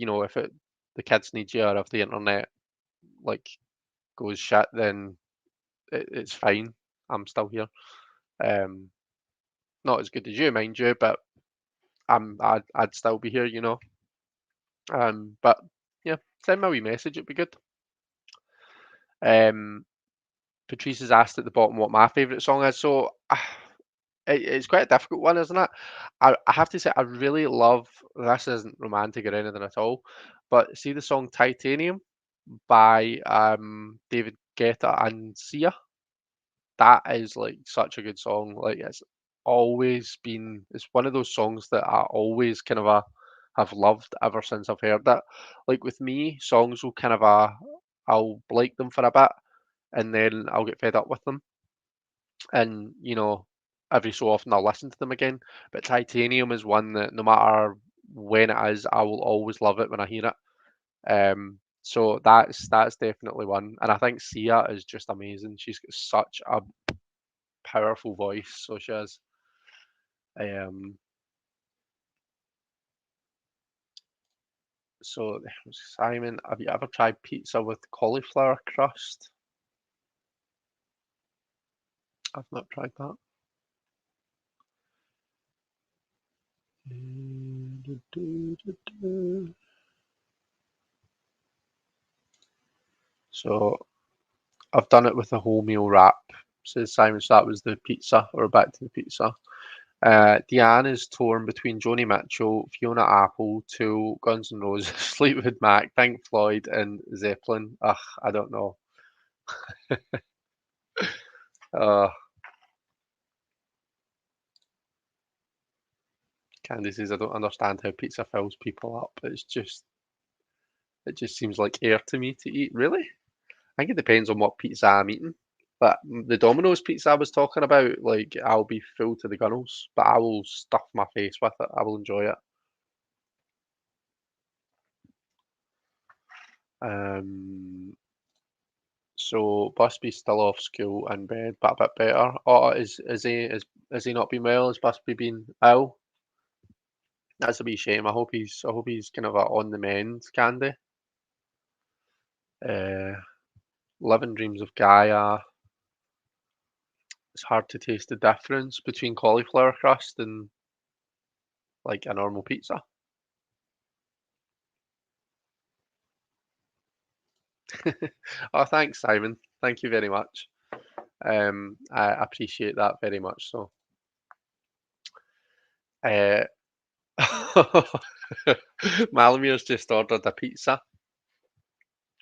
kids need you, or if the internet like goes shit, then it's fine. I'm still here. Um, Not as good as you, mind you, but I'd still be here. But yeah, send me a wee message. It'd be good. Um, Patrice has asked at the bottom what my favourite song is. So It's quite a difficult one, isn't it? I have to say I really love this isn't romantic or anything at all, but see the song Titanium by David Guetta and Sia? That is like such a good song. Like it's one of those songs that I always kind of have loved ever since I've heard it. Like with me, songs will kind of I'll like them for a bit and then I'll get fed up with them. And every so often I'll listen to them again. But Titanium is one that no matter when it is, I will always love it when I hear it. So that's definitely one. And I think Sia is just amazing. She's got such a powerful voice, so she has. Um, so Simon, have you ever tried pizza with cauliflower crust? I've not tried that. So I've done it with a wholemeal wrap, says Simon. So that was the pizza, or back to the pizza. Deanne is torn between Joni Mitchell, Fiona Apple, Tool, Guns N' Roses, Fleetwood Mac, Pink Floyd, and Zeppelin. Ugh, I don't know. Uh, Candy says, I don't understand how pizza fills people up. It just seems like air to me to eat. Really? I think it depends on what pizza I'm eating. But the Domino's pizza I was talking about, like I'll be full to the gunnels, but I will stuff my face with it. I will enjoy it. Um, so Busby's still off school and bed, but a bit better. Oh, is he not been well? Has Busby been ill? That's a wee shame. I hope he's kind of on the mend, Candy. Uh, Living Dreams of Gaia. It's hard to taste the difference between cauliflower crust and like a normal pizza. Oh, thanks, Simon. Thank you very much. I appreciate that very much. So, uh, Malamir's just ordered a pizza.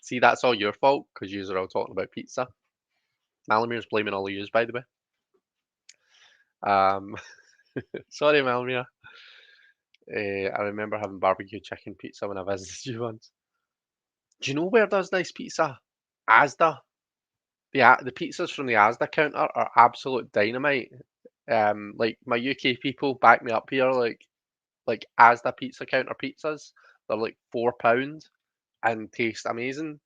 See, that's all your fault because you are all talking about pizza. Malamir's blaming all of yous, by the way. Um, sorry, Malamir. I remember having barbecue chicken pizza when I visited you once. Do you know where does nice pizza? Asda. The pizzas from the Asda counter are absolute dynamite. Like my UK people back me up here. Like Asda pizza counter pizzas, they're like £4 and taste amazing.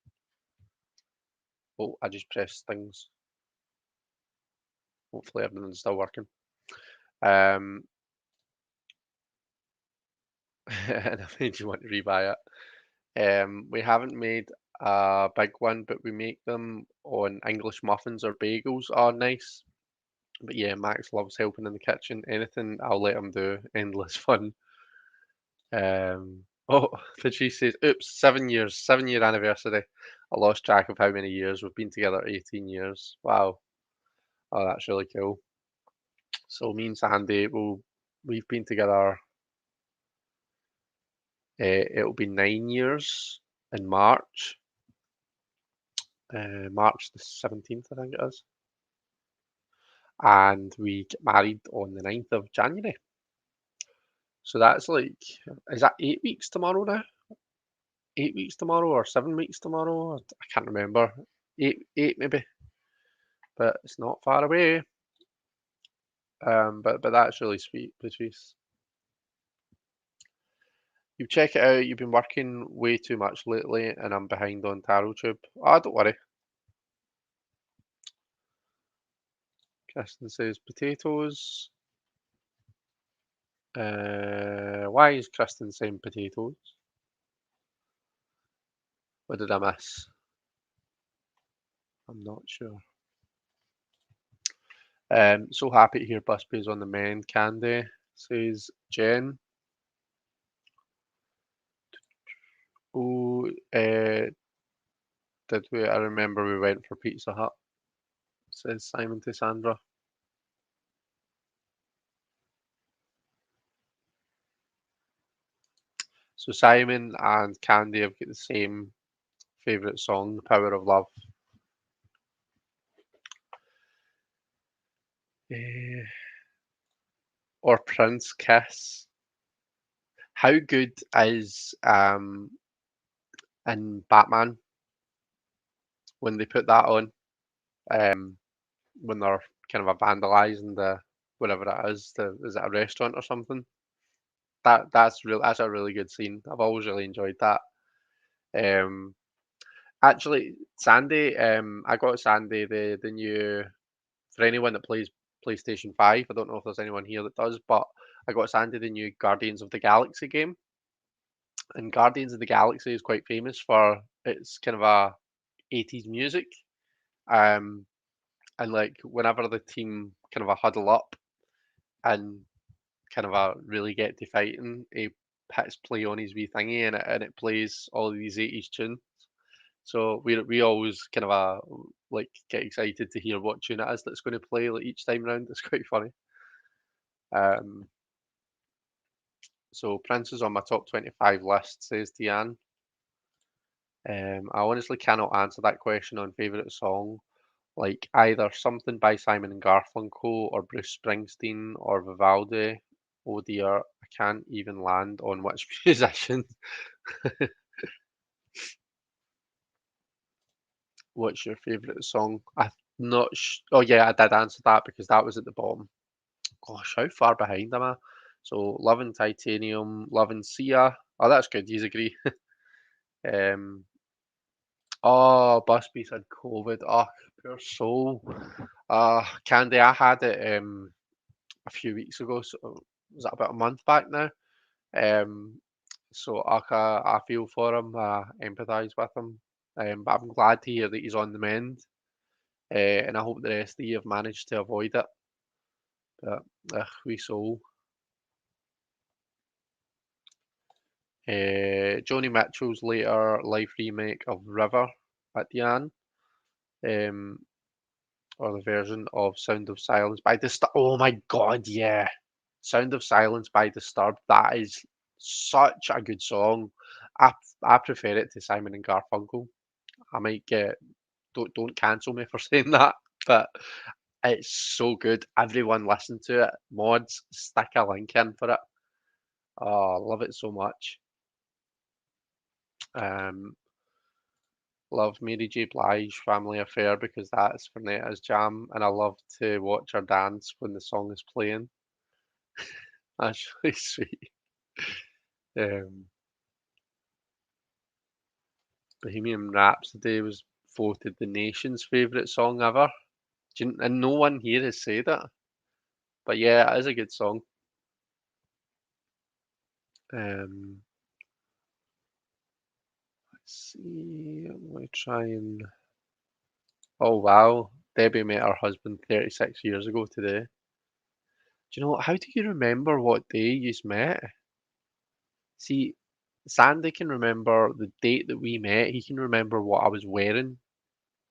Oh, I just pressed things. Hopefully everything's still working. Um, and I made you want to rebuy it. We haven't made a big one, but we make them on English muffins or bagels. Oh, nice. But yeah, Max loves helping in the kitchen. Anything I'll let him do. Endless fun. Oh, Patrice says, oops, 7 years, 7 year anniversary. I lost track of how many years. We've been together 18 years. Wow. Oh, that's really cool. So me and Sandy, we've been together, it'll be 9 years in March. March the 17th, I think it is. And we get married on the 9th of January. So that's like, is that 8 weeks tomorrow now? 8 weeks tomorrow or 7 weeks tomorrow? I can't remember. Eight maybe, but it's not far away. But that's really sweet, Patrice. You check it out. You've been working way too much lately, and I'm behind on Tarot Tube. Ah, don't worry. Kristen says potatoes. Why is Kristen saying potatoes? What did I miss? I'm not sure. So happy to hear Busby's on the mend. Candy says Jen. Oh, did we? I remember we went for Pizza Hut. Says Simon to Sandra. So Simon and Candy have got the same favourite song, The Power of Love. Eh, or Prince Kiss. How good is in Batman when they put that on? Um, when they're kind of vandalising the whatever it is, is it a restaurant or something? That's a really good scene. I've always really enjoyed that. Um, actually, Sandy, I got Sandy the new for anyone that plays PlayStation 5. I don't know if there's anyone here that does, but I got Sandy the new Guardians of the Galaxy game. And Guardians of the Galaxy is quite famous for its kind of a 80s music. Um, and like whenever the team kind of a huddle up and kind of a really get to fighting, he hits play on his wee thingy and it plays all these 80s tunes. So we always kind of like get excited to hear what tune it is that's going to play like each time round. It's quite funny. Um, so Prince is on my top 25 list, says Deanne. I honestly cannot answer that question on favourite song. Like either something by Simon and Garfunkel or Bruce Springsteen or Vivaldi. Oh dear, I can't even land on which musician. What's your favourite song? I'm not. Oh yeah, I did answer that because that was at the bottom. Gosh, how far behind am I? So Love and Titanium, Love and Sia. Oh, that's good. You agree? Um. Oh, Busby's had COVID. Oh, poor soul. Candy, I had it a few weeks ago. So was that about a month back now? Um. So I feel for him. I empathise with him. But I'm glad to hear that he's on the mend. And I hope the rest of you have managed to avoid it. But wee soul. Joni Mitchell's later live remake of River at the end, um, or the version of Sound of Silence by Disturbed. Oh my God, yeah. Sound of Silence by Disturbed. That is such a good song. I I prefer it to Simon and Garfunkel. I might get don't cancel me for saying that, but it's so good. Everyone listen to it. Mods, stick a link in for it. Oh, I love it so much. Um, love Mary J. Blige Family Affair because that's Fernetta's jam, and I love to watch her dance when the song is playing. That's really sweet. Um, Bohemian Rhapsody was voted the nation's favourite song ever. And no one here has said it. But yeah, it is a good song. Um, let's see. I'm going to try and. Oh wow, Debbie met her husband 36 years ago today. Do you know what? How do you remember what day you met? See, Sandy can remember the date that we met. He can remember what I was wearing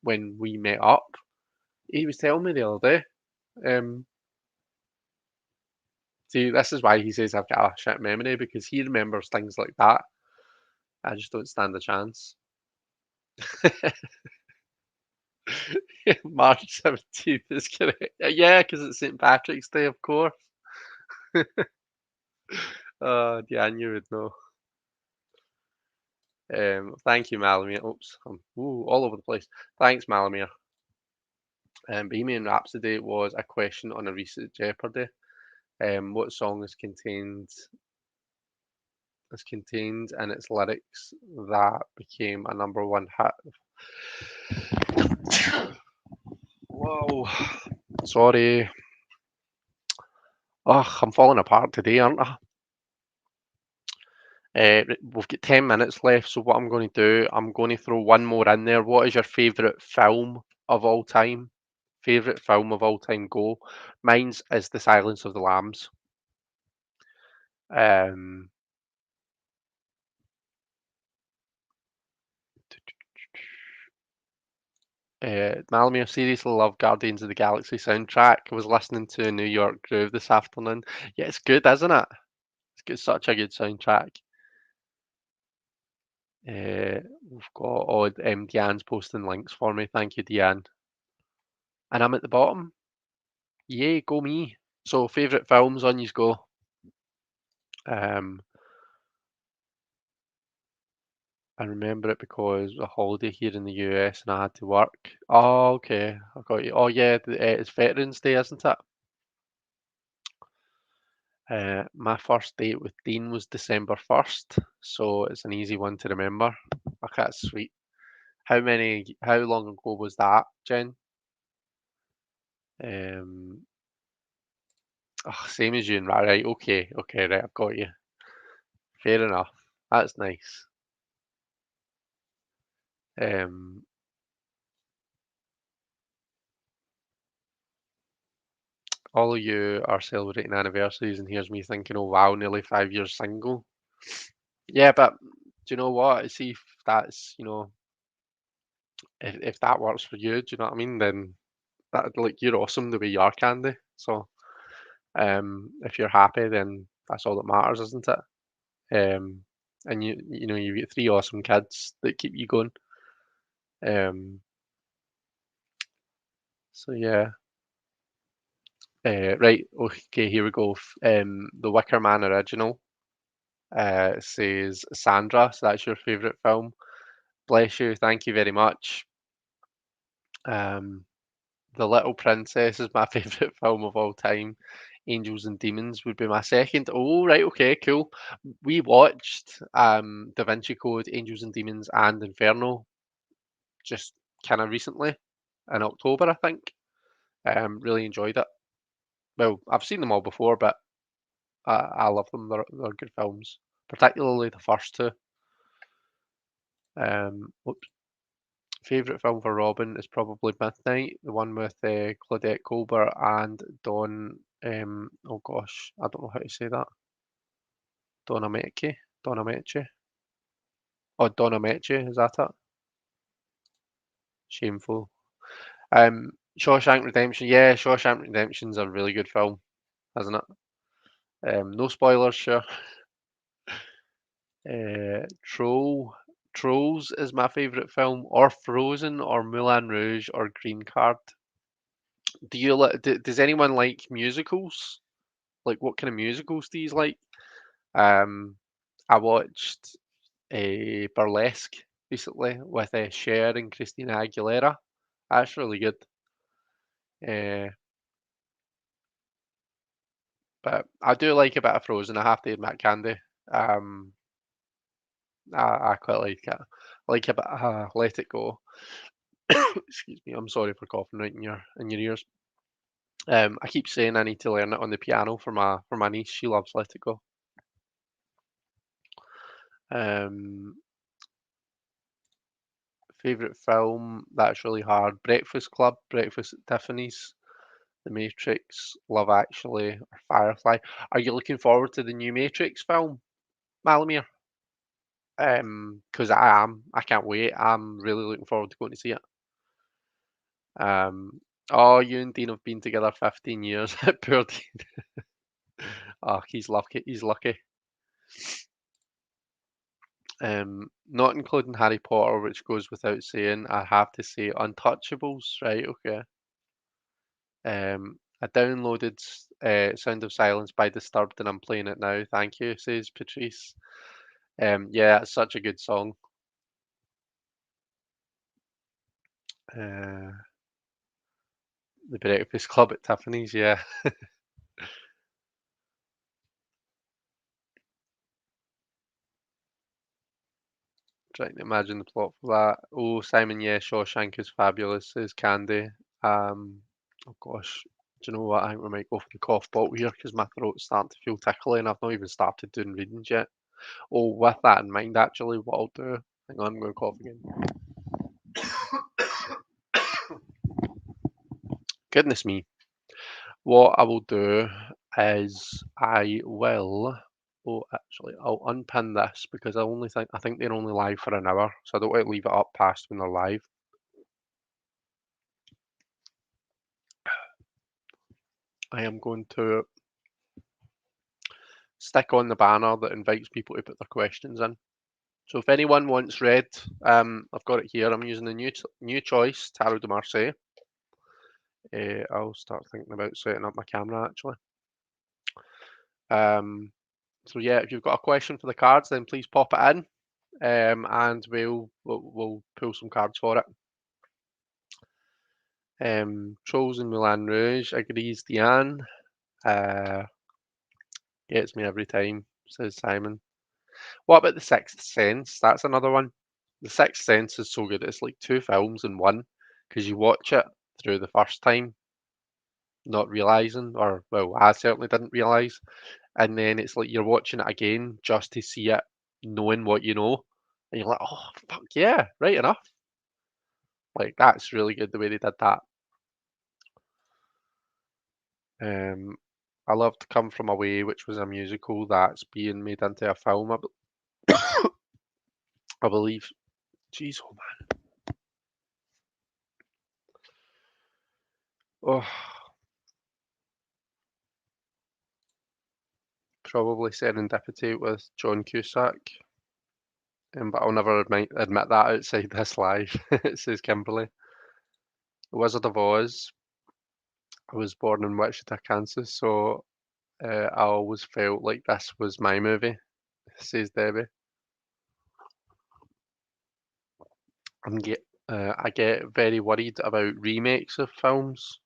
when we met up. He was telling me the other day. See, this is why he says I've got a shit memory because he remembers things like that. I just don't stand a chance. March 17th is correct. Yeah, because it's St. Patrick's Day, of course. Yeah, I knew it, know. Thank you, Malamir. Oops, I'm all over the place. Thanks, Malamir. Bohemian Rhapsody was a question on a recent Jeopardy. What song is contained in its lyrics that became a number one hit? Whoa, sorry. Oh, I'm falling apart today, aren't I? We've got 10 minutes left, so what I'm going to do, I'm going to throw one more in there. What is your favourite film of all time? Favourite film of all time, go. Mine's is The Silence of the Lambs. Um, Malamir, seriously love Guardians of the Galaxy soundtrack. I was listening to New York Groove this afternoon. Yeah, it's good, isn't it? It's got such a good soundtrack. We've got Deanne's posting links for me. Thank you, Deanne. And I'm at the bottom. Yay, go me. So favourite films on you go. Um, I remember it because a holiday here in the US and I had to work. Oh, okay. I got you. Oh, yeah, it's Veterans Day, isn't it? My first date with Dean was December 1st, so it's an easy one to remember. Okay, that's sweet. How long ago was that, Jen? Um, Same as you, right? Okay, okay, right, I've got you. Fair enough. That's nice. Um, all of you are celebrating anniversaries, and here's me thinking, oh wow, nearly 5 years single. Yeah, but do you know what? See if that's, if that works for you, do you know what I mean? Then that like you're awesome the way you are, Candy. So if you're happy, then that's all that matters, isn't it? And you've got three awesome kids that keep you going. Um, so yeah. Right, okay, here we go. The Wicker Man original says Sandra, so that's your favourite film. Bless you, thank you very much. Um, The Little Princess is my favourite film of all time. Angels and Demons would be my second. Oh, right, okay, cool. We watched Da Vinci Code, Angels and Demons, and Inferno just kind of recently in October, I think. Really enjoyed it. Well, I've seen them all before, but I love them. They're good films, particularly the first two. Whoops. Favorite film for Robin is probably Midnight, the one with Claudette Colbert and Don. Oh gosh, I don't know how to say that. Donna Mecchi. Donna Mecchi. Oh, Donna Mecchi. Is that it? Shameful. Shawshank Redemption. Yeah, Shawshank Redemption's a really good film, isn't it? No spoilers, sure. Trolls is my favourite film, or Frozen, or Moulin Rouge, or Green Card. Does anyone like musicals? Like, what kind of musicals do you like? Um, I watched a Burlesque recently with Cher and Christina Aguilera. That's really good. Uh, but I do like a bit of Frozen, I have to admit, Candy. Um, I quite like it. I like a bit of Let It Go. Excuse me, I'm sorry for coughing right in your ears. I keep saying I need to learn it on the piano for my niece. She loves Let It Go. Um, Favorite film? That's really hard. Breakfast Club, Breakfast at Tiffany's, The Matrix, Love Actually, or Firefly. Are you looking forward to the new Matrix film, Malamir? Because I am. I can't wait. I'm really looking forward to going to see it. Um, oh, you and Dean have been together 15 years. Poor Dean. Oh, he's lucky. He's lucky. Not including Harry Potter, which goes without saying. I have to say Untouchables, right? Okay. I downloaded Sound of Silence by Disturbed and I'm playing it now. Thank you, says Patrice. Yeah, it's such a good song. Uh, the Breakfast Club at Tiffany's, yeah. Trying to imagine the plot for that. Oh, Simon, yeah, Shawshank is fabulous, says Candy. Oh gosh, do you know what? I think we might go for the cough bottle here because my throat's starting to feel tickly and I've not even started doing readings yet. Oh, with that in mind, actually, what I'll do, hang on, I'm going to cough again. Goodness me. What I will do is I will. Oh, actually, I'll unpin this because I think they're only live for an hour, so I don't want to leave it up past when they're live. I am going to stick on the banner that invites people to put their questions in. So if anyone wants read, I've got it here. I'm using the new Choice Tarot de Marseille. I'll start thinking about setting up my camera actually. So yeah, if you've got a question for the cards, then please pop it in, and we'll pull some cards for it. Trolls in Moulin Rouge agrees, Diane. Gets me every time, says Simon. What about The Sixth Sense? That's another one. The Sixth Sense is so good. It's like two films in one because you watch it through the first time, not realizing, or well, I certainly didn't realize, and then it's like you're watching it again just to see it, knowing what you know, and you're like, oh fuck yeah, right enough. Like that's really good the way they did that. Um, I loved Come From Away, which was a musical that's being made into a film, I believe. Jeez, oh man. Oh, probably Serendipity with John Cusack. But I'll never admit that outside this live, says Kimberly. Wizard of Oz. I was born in Wichita, Kansas, so I always felt like this was my movie, says Debbie. I get very worried about remakes of films.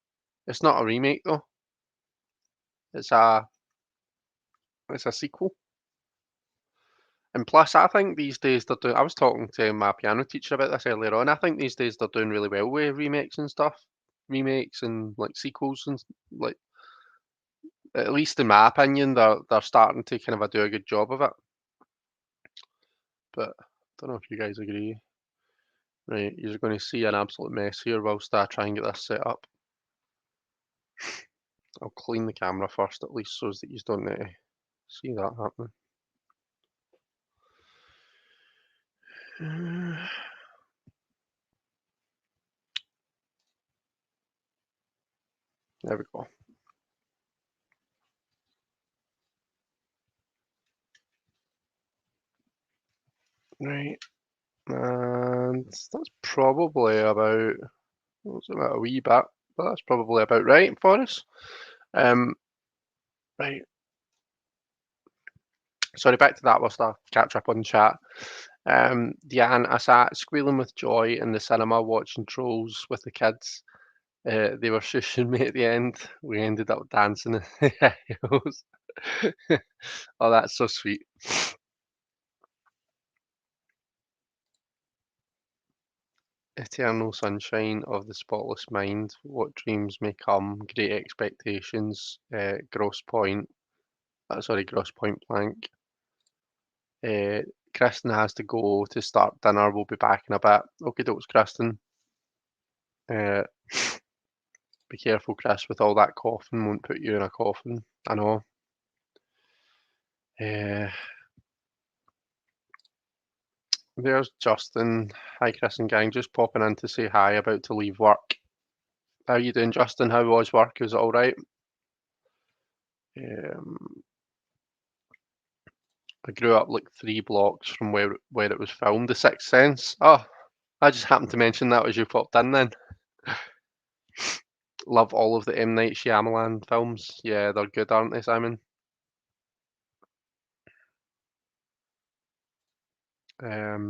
It's not a remake though. It's a it's a sequel. And plus, I think these days they're doing. I was talking to my piano teacher about this earlier on. I think these days they're doing really well with remakes and stuff, remakes and like sequels and like at least in my opinion, they're starting to kind of do a good job of it. But I don't know if you guys agree. Right, you're going to see an absolute mess here whilst I try and get this set up. I'll clean the camera first at least so that you don't need to see that happening. There we go. Right, and that's probably about, what's about a wee bit, but that's probably about right for us. Right, sorry, back to that whilst I catch up on chat. Diane, I sat squealing with joy in the cinema watching Trolls with the kids. They were shushing me at the end. We ended up dancing in the hills. Oh, that's so sweet. Eternal sunshine of the spotless mind. What dreams may come. Great expectations. Gross point. Sorry, gross point blank. Kristen has to go to start dinner. We'll be back in a bit. Okay, dokes, Kristen. Uh, be careful, Chris, with all that coughing. Won't put you in a coffin. I know. Uh, there's Justin. Hi, Chris and gang. Just popping in to say hi. About to leave work. How you doing, Justin? How was work? Was it all right? Um, I grew up like 3 blocks from where it was filmed. The Sixth Sense. Oh, I just happened to mention that as you popped in. Then love all of the M Night Shyamalan films. Yeah, they're good, aren't they, Simon? I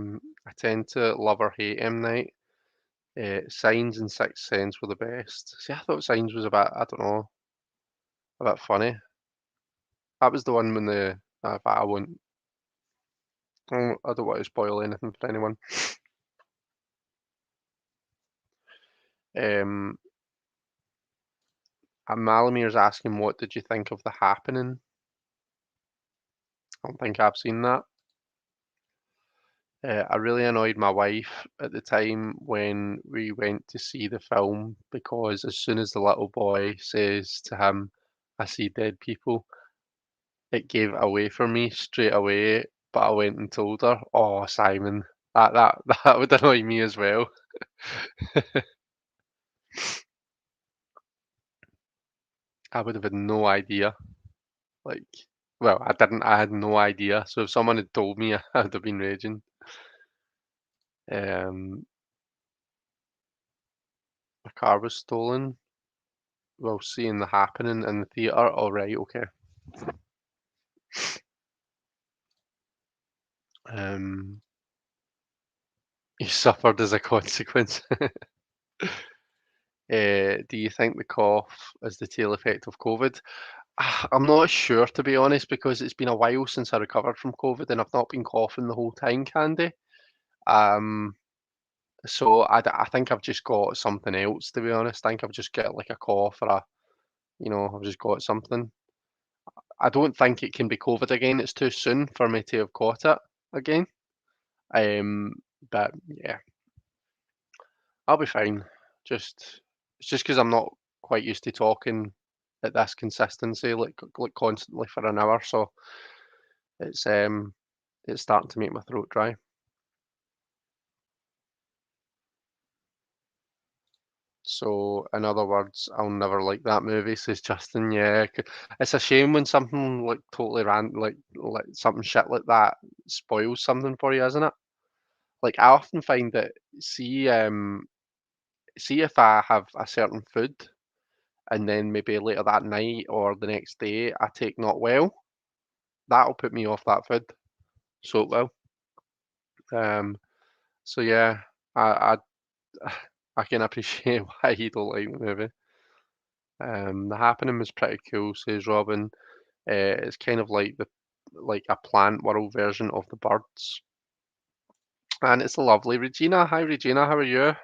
tend to love or hate M Night. Signs and Sixth Sense were the best. See, I thought Signs was a bit, I don't know, a bit funny. That was the one when but I won't, I don't want to spoil anything for anyone. Um, and Malamir's asking, what did you think of The Happening? I don't think I've seen that. I really annoyed my wife at the time when we went to see the film because as soon as the little boy says to him, I see dead people, it gave it away for me straight away, but I went and told her, "Oh, Simon, that that would annoy me as well." I would have had no idea. Like, well, I didn't. I had no idea. So if someone had told me, I would have been raging. Um, my car was stolen while seeing the happening in the theatre. All right, okay. Um, you suffered as a consequence. Do you think the cough is the tail effect of COVID? I'm not sure, to be honest, because it's been a while since I recovered from COVID and I've not been coughing the whole time, Candy. Um, so I think I've just got something else, to be honest. I think I've just got like a cough or I've just got something. I don't think it can be COVID again. It's too soon for me to have caught it again. Um, but yeah, I'll be fine. It's just because I'm not quite used to talking at this consistency, like constantly for an hour. So it's um it's starting to make my throat dry. So in other words, I'll never like that movie, says Justin. Yeah, it's a shame when something like totally like something shit like that spoils something for you, isn't it? Like I often find that see if I have a certain food and then maybe later that night or the next day I take not well, that'll put me off that food. So it will. Um, so yeah, I I can appreciate why you don't like the movie. The happening was pretty cool, says Robin. It's kind of like a plant world version of the birds. And it's lovely. Regina, hi Regina, how are you?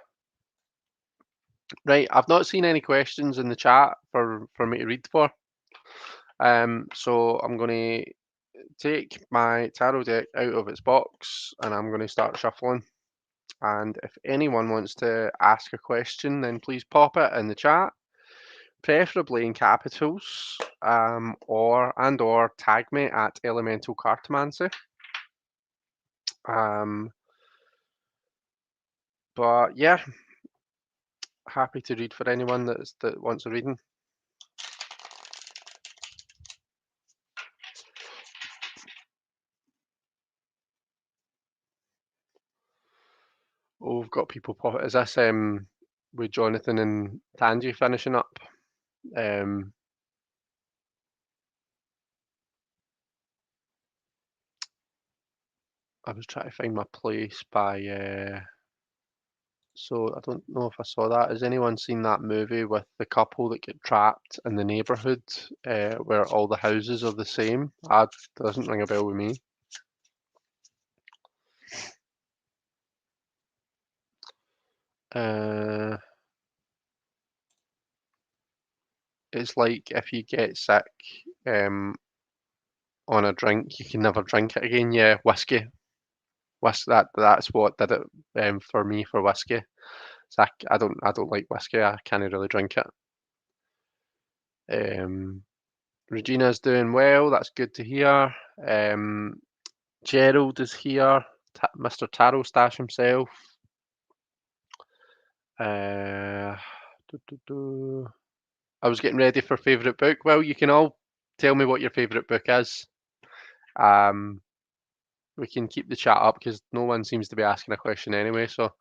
Right, I've not seen any questions in the chat for me to read for. So I'm gonna take my tarot deck out of its box and I'm gonna start shuffling. And if anyone wants to ask a question, then please pop it in the chat, preferably in capitals, or tag me at Elemental Cartomancy. Um, but yeah, happy to read for anyone that wants a reading. Oh, we've got people pop. Is this with Jonathan and Tangi finishing up? Um, I was trying to find my place by. So I don't know if I saw that. Has anyone seen that movie with the couple that get trapped in the neighborhood, where all the houses are the same? Doesn't ring a bell with me. Uh, it's like if you get sick um, on a drink, you can never drink it again. Yeah, whiskey. That's what did it for me for whiskey. So I don't like whiskey. I can't really drink it. Um, Regina's doing well. That's good to hear. Gerald is here. Mr. Taro Stash himself. Uh, I was getting ready for favourite book. Well, you can all tell me what your favourite book is. Um, we can keep the chat up because no one seems to be asking a question anyway. So,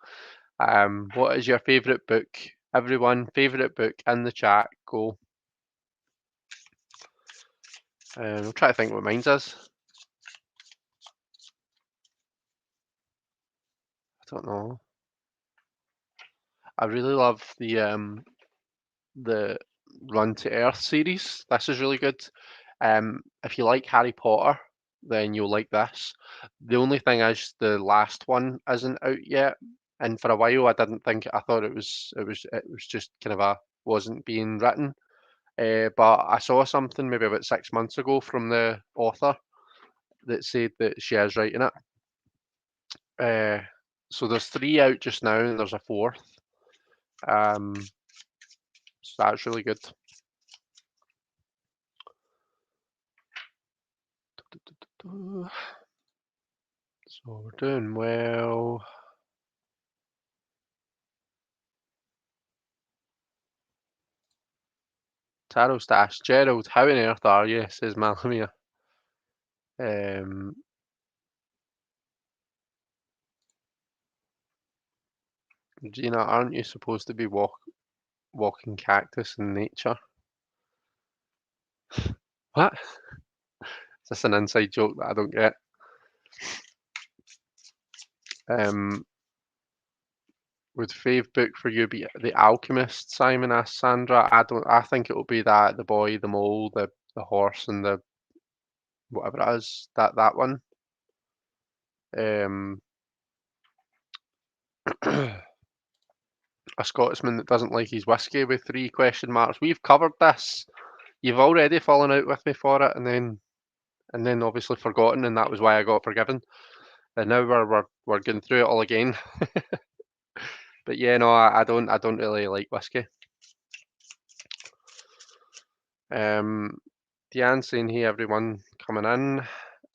what is your favourite book? Everyone, favourite book in the chat. Go. I'll try to think what mine's is. I don't know. I really love the Run to Earth series. This is really good. If you like Harry Potter, then you'll like this. The only thing is the last one isn't out yet, and for a while I didn't think I thought it was just kind of a wasn't being written. But I saw something maybe about 6 months ago from the author that said that she is writing it. Uh, so there's three out just now, and there's a fourth. So that's really good. So we're doing well. Tarot Stash. Gerald, how on earth are you? Says Malamia. Um, Gina, aren't you supposed to be walking cactus in nature? What? Is this an inside joke that I don't get? Would fave book for you be The Alchemist? Simon asked Sandra. I don't. I think it will be that the boy, the mole, the horse, and the whatever it is. That one. Um, a Scotsman that doesn't like his whiskey with 3 question marks. We've covered this. You've already fallen out with me for it, and then obviously forgotten, and that was why I got forgiven. And now we're going through it all again. But yeah, no, I don't really like whiskey. Deanne saying, hey everyone coming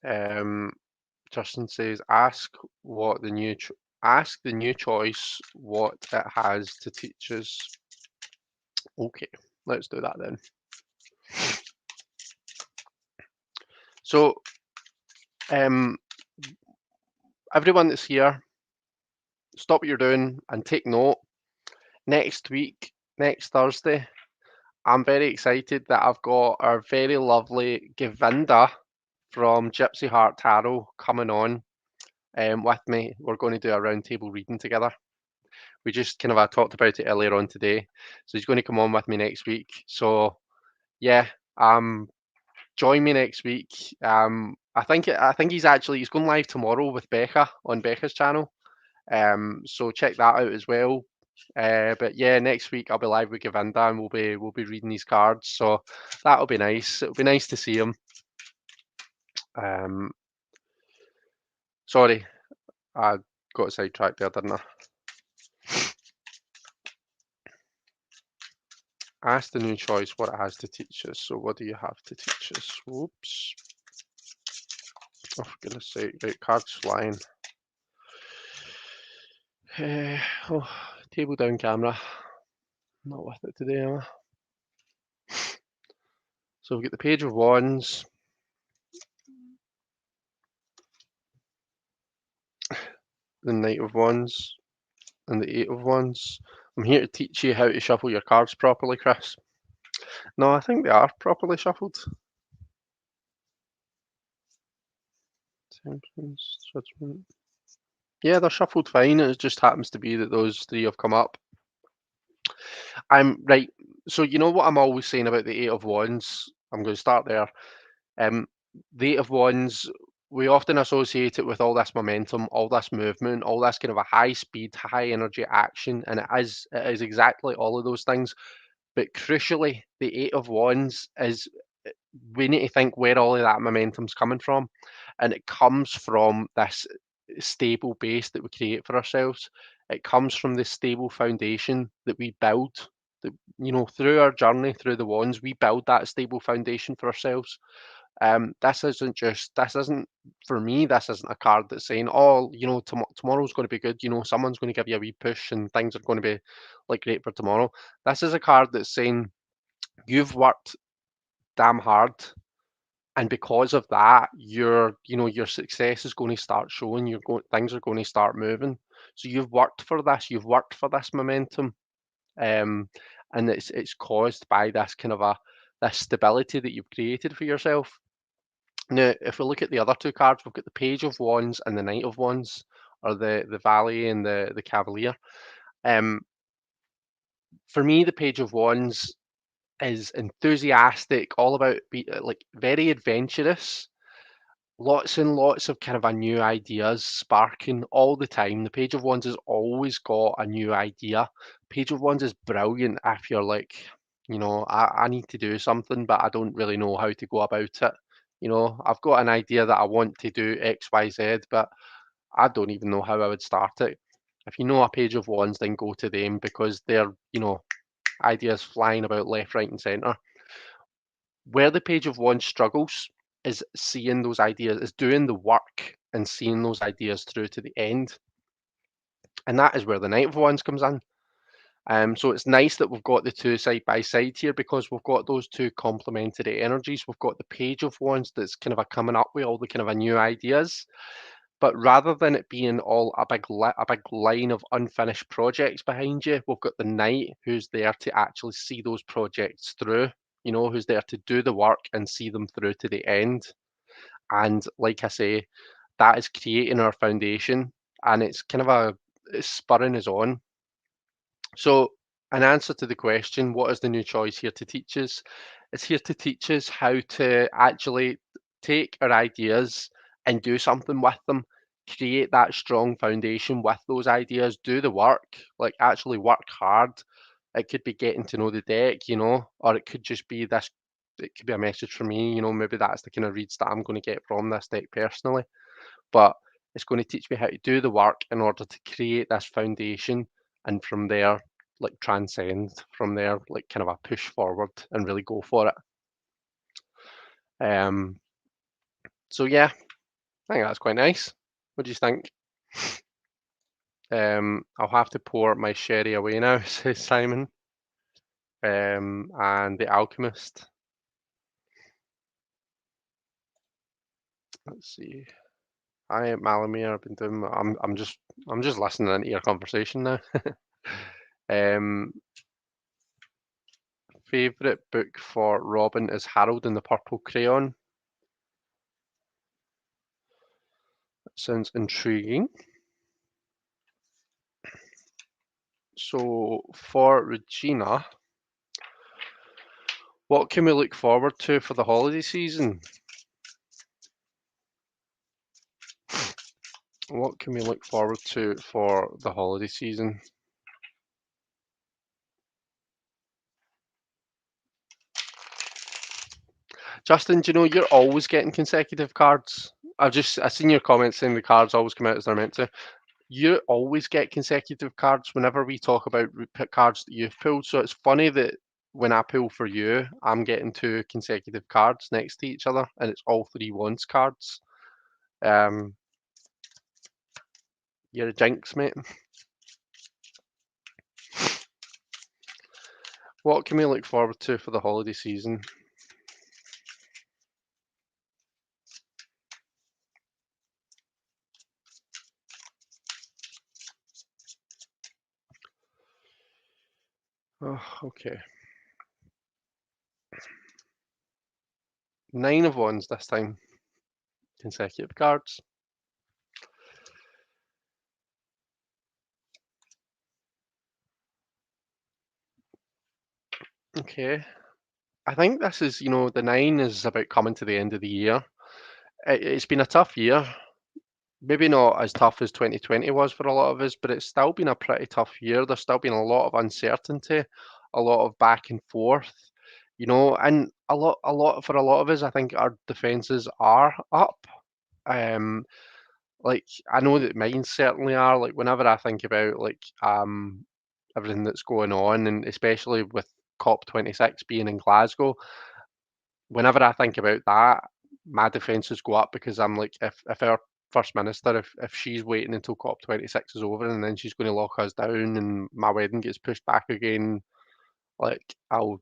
in. Justin says, ask the new choice what it has to teach us. Okay, let's do that then. So, everyone that's here, stop what you're doing and take note. Next week, next Thursday, I'm very excited that I've got our very lovely Govinda from Gypsy Heart Tarot coming on with me. We're going to do a roundtable reading together. We just kind of talked about it earlier on today. So he's going to come on with me next week. So yeah, join me next week. I think he's going live tomorrow with Becca on Becca's channel. So check that out as well. But yeah, next week I'll be live with Govinda and we'll be reading these cards. So that'll be nice. It'll be nice to see him. Sorry, I got sidetracked there, didn't I? Ask the new choice what it has to teach us. So what do you have to teach us? Whoops. Oh, for goodness sake. Right, cards flying. Oh, table down camera. Not with it today, am I? So we've got the Page of Wands. The Knight of Wands. And the Eight of Wands. I'm here to teach you how to shuffle your cards properly, Chris. No, I think they are properly shuffled. Temperance, Judgment. Yeah, they're shuffled fine. It just happens to be that those 3 have come up. I'm right. So you know what I'm always saying about the Eight of Wands? I'm going to start there. The Eight of Wands, we often associate it with all this momentum, all this movement, all this kind of a high speed, high energy action, and it is exactly all of those things. But crucially, the Eight of Wands is we need to think where all of that momentum's coming from, and it comes from this stable base that we create for ourselves. It comes from this stable foundation that we build. That through our journey through the wands, we build that stable foundation for ourselves. This isn't for me. This isn't a card that's saying, "Oh, tomorrow's going to be good. Someone's going to give you a wee push and things are going to be like great for tomorrow." This is a card that's saying you've worked damn hard, and because of that, your success is going to start showing. Things are going to start moving. So you've worked for this. You've worked for this momentum, and it's caused by this kind of this stability that you've created for yourself. Now, if we look at the other 2 cards, we've got the Page of Wands and the Knight of Wands, or the Valet and the Cavalier. For me, the Page of Wands is enthusiastic, all about like very adventurous, lots and lots of kind of a new ideas sparking all the time. The Page of Wands has always got a new idea. Page of Wands is brilliant if you're like, I need to do something, but I don't really know how to go about it. I've got an idea that I want to do X, Y, Z, but I don't even know how I would start it. If you know a Page of Wands, then go to them because they're, ideas flying about left, right, and centre. Where the Page of Wands struggles is seeing those ideas, is doing the work and seeing those ideas through to the end. And that is where the Knight of Wands comes in. So it's nice that we've got the 2 side by side here because we've got those 2 complementary energies. We've got the Page of Wands that's kind of coming up with all the kind of new ideas. But rather than it being all a big line of unfinished projects behind you, we've got the knight who's there to actually see those projects through, who's there to do the work and see them through to the end. And like I say, that is creating our foundation, and it's kind of it's spurring us on. So, an answer to the question, what is the new choice here to teach us? It's here to teach us how to actually take our ideas and do something with them, create that strong foundation with those ideas, do the work, like actually work hard. It could be getting to know the deck, or it could just be this, it could be a message for me, maybe that's the kind of reads that I'm going to get from this deck personally. But it's going to teach me how to do the work in order to create this foundation, and from there, like transcend from there, like kind of a push forward and really go for it. So yeah, I think that's quite nice. What do you think? I'll have to pour my sherry away now, says Simon. And the alchemist. Let's see. Hi, Malamir. I've been doing. I'm just listening into your conversation now. Favorite book for Robin is Harold and the Purple Crayon. That sounds intriguing. So for Regina, what can we look forward to for the holiday season? What can we look forward to for the holiday season? Justin, do you know you're always getting consecutive cards? I've seen your comments saying the cards always come out as they're meant to. You always get consecutive cards whenever we talk about cards that you've pulled. So it's funny that when I pull for you, I'm getting two consecutive cards next to each other, and it's all three Wands cards. You're a jinx, mate. What can we look forward to for the holiday season? Oh, okay. 9 of Wands this time. Consecutive cards. Okay. I think this is, the 9 is about coming to the end of the year. It's been a tough year. Maybe not as tough as 2020 was for a lot of us, but it's still been a pretty tough year. There's still been a lot of uncertainty, a lot of back and forth, and for a lot of us, I think our defenses are up. Um, like I know that mine certainly are. Like whenever I think about everything that's going on, and especially with COP26 being in Glasgow, whenever I think about that, my defences go up because I'm like, if our First Minister, if she's waiting until COP26 is over and then she's going to lock us down and my wedding gets pushed back again, like I'll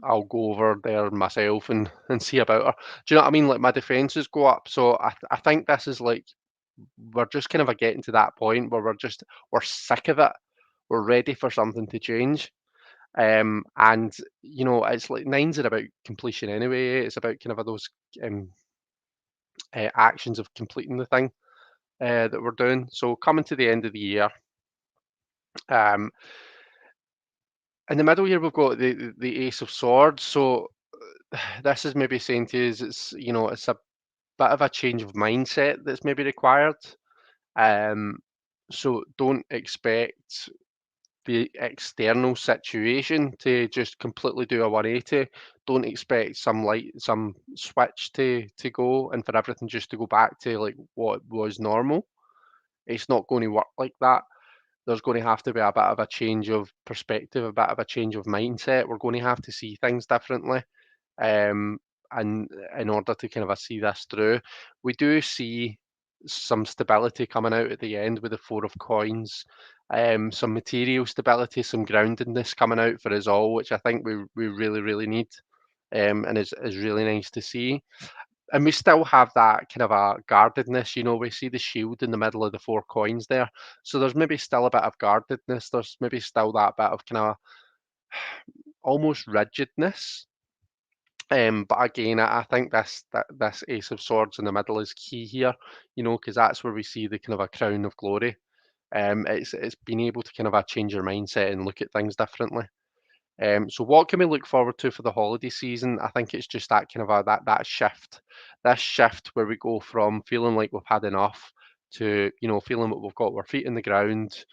go over there myself and see about her. Do you know what I mean? Like my defences go up. So I think this is like we're just kind of getting to that point where we're sick of it. We're ready for something to change. And it's like nines are about completion anyway. It's about kind of those um, actions of completing the thing that we're doing. So coming to the end of the year, um, in the middle here we've got the Ace of Swords. So this is maybe saying to us, it's a bit of a change of mindset that's maybe required. So don't expect the external situation to just completely do a 180. Don't expect some switch to go and for everything just to go back to like what was normal. It's not going to work like that. There's going to have to be a bit of a change of perspective, a bit of a change of mindset. We're going to have to see things differently. Um, and in order to kind of see this through, we do see some stability coming out at the end with the Four of Coins, some material stability, some groundedness coming out for us all, which I think we really, really need, and is really nice to see. And we still have that kind of a guardedness, we see the shield in the middle of the 4 coins there. So there's maybe still a bit of guardedness, there's maybe still that bit of kinda almost rigidness. But again, I think this Ace of Swords in the middle is key here, because that's where we see the kind of a crown of glory. It's being able to kind of change your mindset and look at things differently. So what can we look forward to for the holiday season? I think it's just that kind of that shift, this shift where we go from feeling like we've had enough to feeling that we've got our feet in the ground,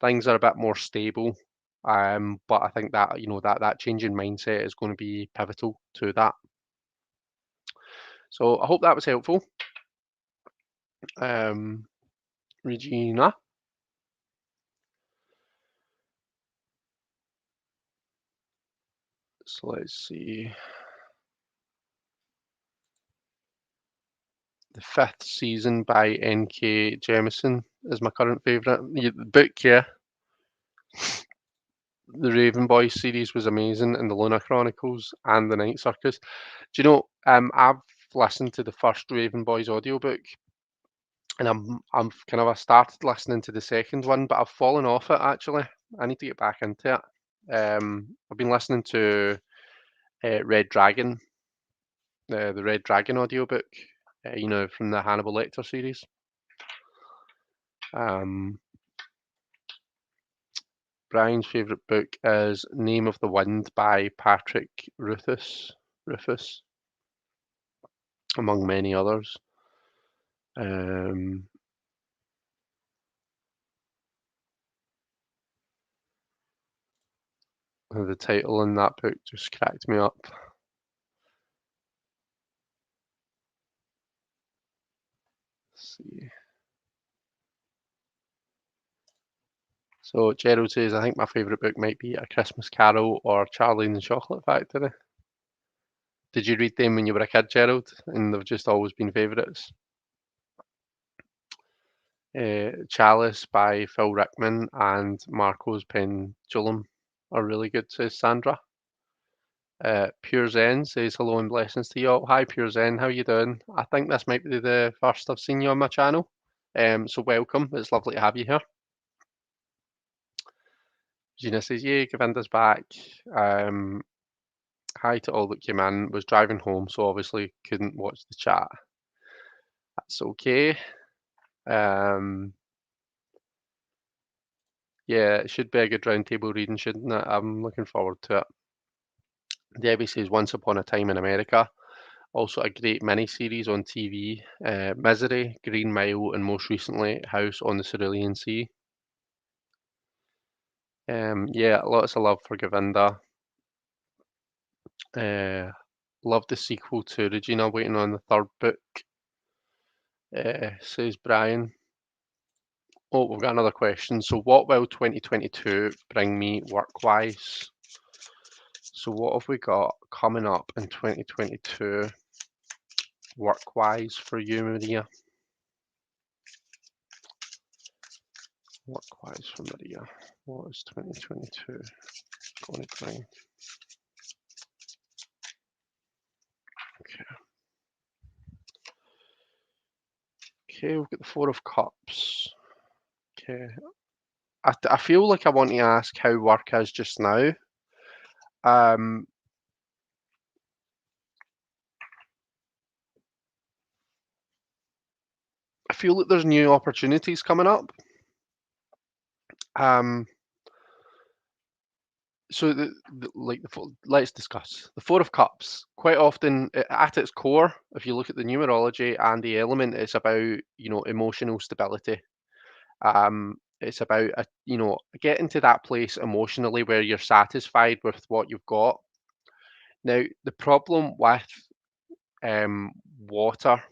things are a bit more stable. But I think that that change in mindset is going to be pivotal to that. So I hope that was helpful. Um, Regina. So let's see. The fifth season by N.K. Jemisin is my current favourite. The book, yeah. The Raven Boys series was amazing, and the Luna Chronicles and the Night Circus. Do you know, I've listened to the first Raven Boys audiobook, and I'm kind of I started listening to the second one, but I've fallen off it actually. I need to get back into it. I've been listening to Red Dragon, the Red Dragon audiobook, from the Hannibal Lecter series. Brian's favourite book is Name of the Wind by Patrick Rufus, among many others. The title in that book just cracked me up. Let's see. So Gerald says, I think my favourite book might be A Christmas Carol or Charlie and the Chocolate Factory. Did you read them when you were a kid, Gerald? And they've just always been favourites? Chalice by Phil Rickman and Marco's Pendulum are really good, says Sandra. Pure Zen says hello and blessings to you all. Hi Pure Zen, how you doing? I think this might be the first I've seen you on my channel. So welcome, it's lovely to have you here. Gina says, yay, Govinda's back. Hi to all that came in. Was driving home, so obviously couldn't watch the chat. That's okay. Yeah, it should be a good roundtable reading, shouldn't it? I'm looking forward to it. Debbie says Once Upon a Time in America. Also a great mini-series on TV. Misery, Green Mile, and most recently House on the Cerulean Sea. Yeah, lots of love for Govinda. Love the sequel to Regina, waiting on the third book, says Brian. Oh, we've got another question. So what will 2022 bring me work-wise? So what have we got coming up in 2022 work-wise for you, Maria? Work-wise for Maria. What is 2022 going to bring? Okay. Okay, we've got the Four of Cups. Okay. I feel like I want to ask how work is just now. I feel that there's new opportunities coming up. So let's discuss the Four of Cups. Quite often, at its core, if you look at the numerology and the element, it's about emotional stability. It's about getting to that place emotionally where you're satisfied with what you've got. Now, the problem with water,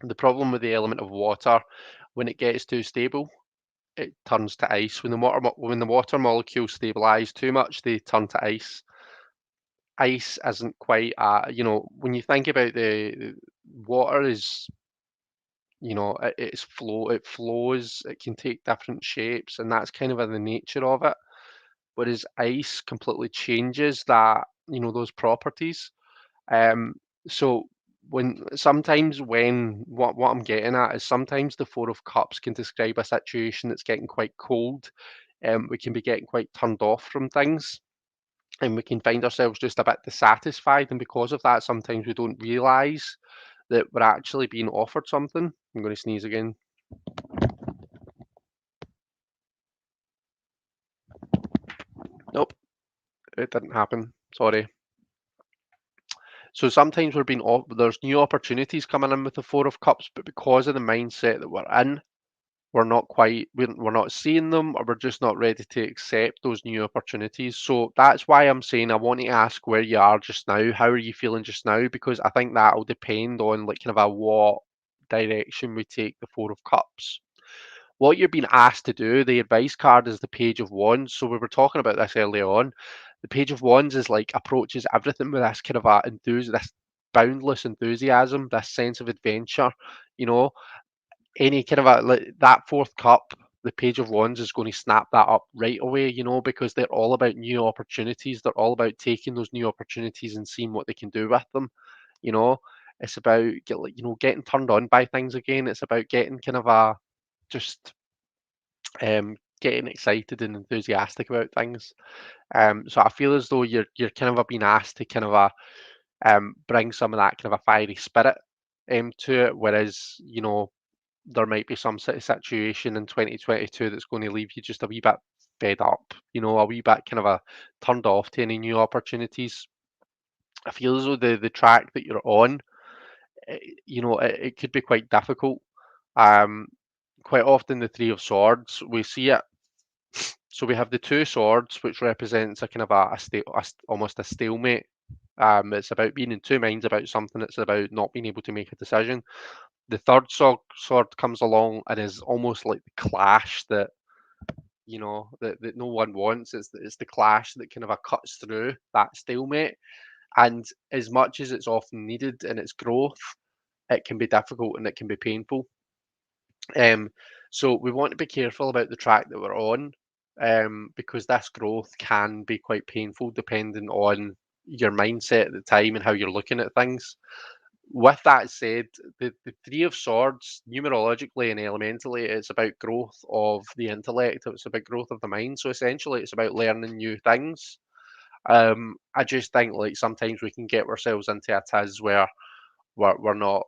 the problem with the element of water, when it gets too stable, it turns to ice. When the water molecules stabilize too much, they turn to ice. Ice isn't quite when you think about the water is, it flows, it can take different shapes, and that's kind of in the nature of it. Whereas ice completely changes that, those properties. Um, so what I'm getting at is sometimes the Four of Cups can describe a situation that's getting quite cold. We can be getting quite turned off from things, and we can find ourselves just a bit dissatisfied. And because of that, sometimes we don't realise that we're actually being offered something. I'm going to sneeze again. Nope, it didn't happen. Sorry. So sometimes there's new opportunities coming in with the Four of Cups, but because of the mindset that we're in, we're not seeing them, or we're just not ready to accept those new opportunities. So that's why I'm saying I want to ask where you are just now. How are you feeling just now? Because I think that'll depend on like kind of what direction we take the Four of Cups. What you're being asked to do, the advice card is the Page of Wands. So we were talking about this earlier on. The Page of Wands is like approaches everything with this kind of this boundless enthusiasm, this sense of adventure. You know, any kind of like that fourth cup, the Page of Wands is going to snap that up right away. You know, because they're all about new opportunities. They're all about taking those new opportunities and seeing what they can do with them. You know, it's about getting turned on by things again. It's about getting kind of a just getting excited and enthusiastic about things. So I feel as though you're kind of being asked to kind of bring some of that kind of a fiery spirit to it, whereas there might be some sort of situation in 2022 that's going to leave you just a wee bit fed up, a wee bit kind of a turned off to any new opportunities. I feel as though the track that you're on, it could be quite difficult. Um, Quite often the Three of Swords, we see it. So we have the two swords, which represents a kind of almost a stalemate. It's about being in two minds about something. It's about not being able to make a decision. The third sword comes along and is almost like the clash that no one wants. It's the clash that kind of cuts through that stalemate. And as much as it's often needed in its growth, it can be difficult and it can be painful. Um, so we want to be careful about the track that we're on, because this growth can be quite painful depending on your mindset at the time and how you're looking at things. With that said, the Three of Swords, numerologically and elementally, it's about growth of the intellect. It's about growth of the mind. So essentially, it's about learning new things. I just think like sometimes we can get ourselves into a tiz where we're, we're not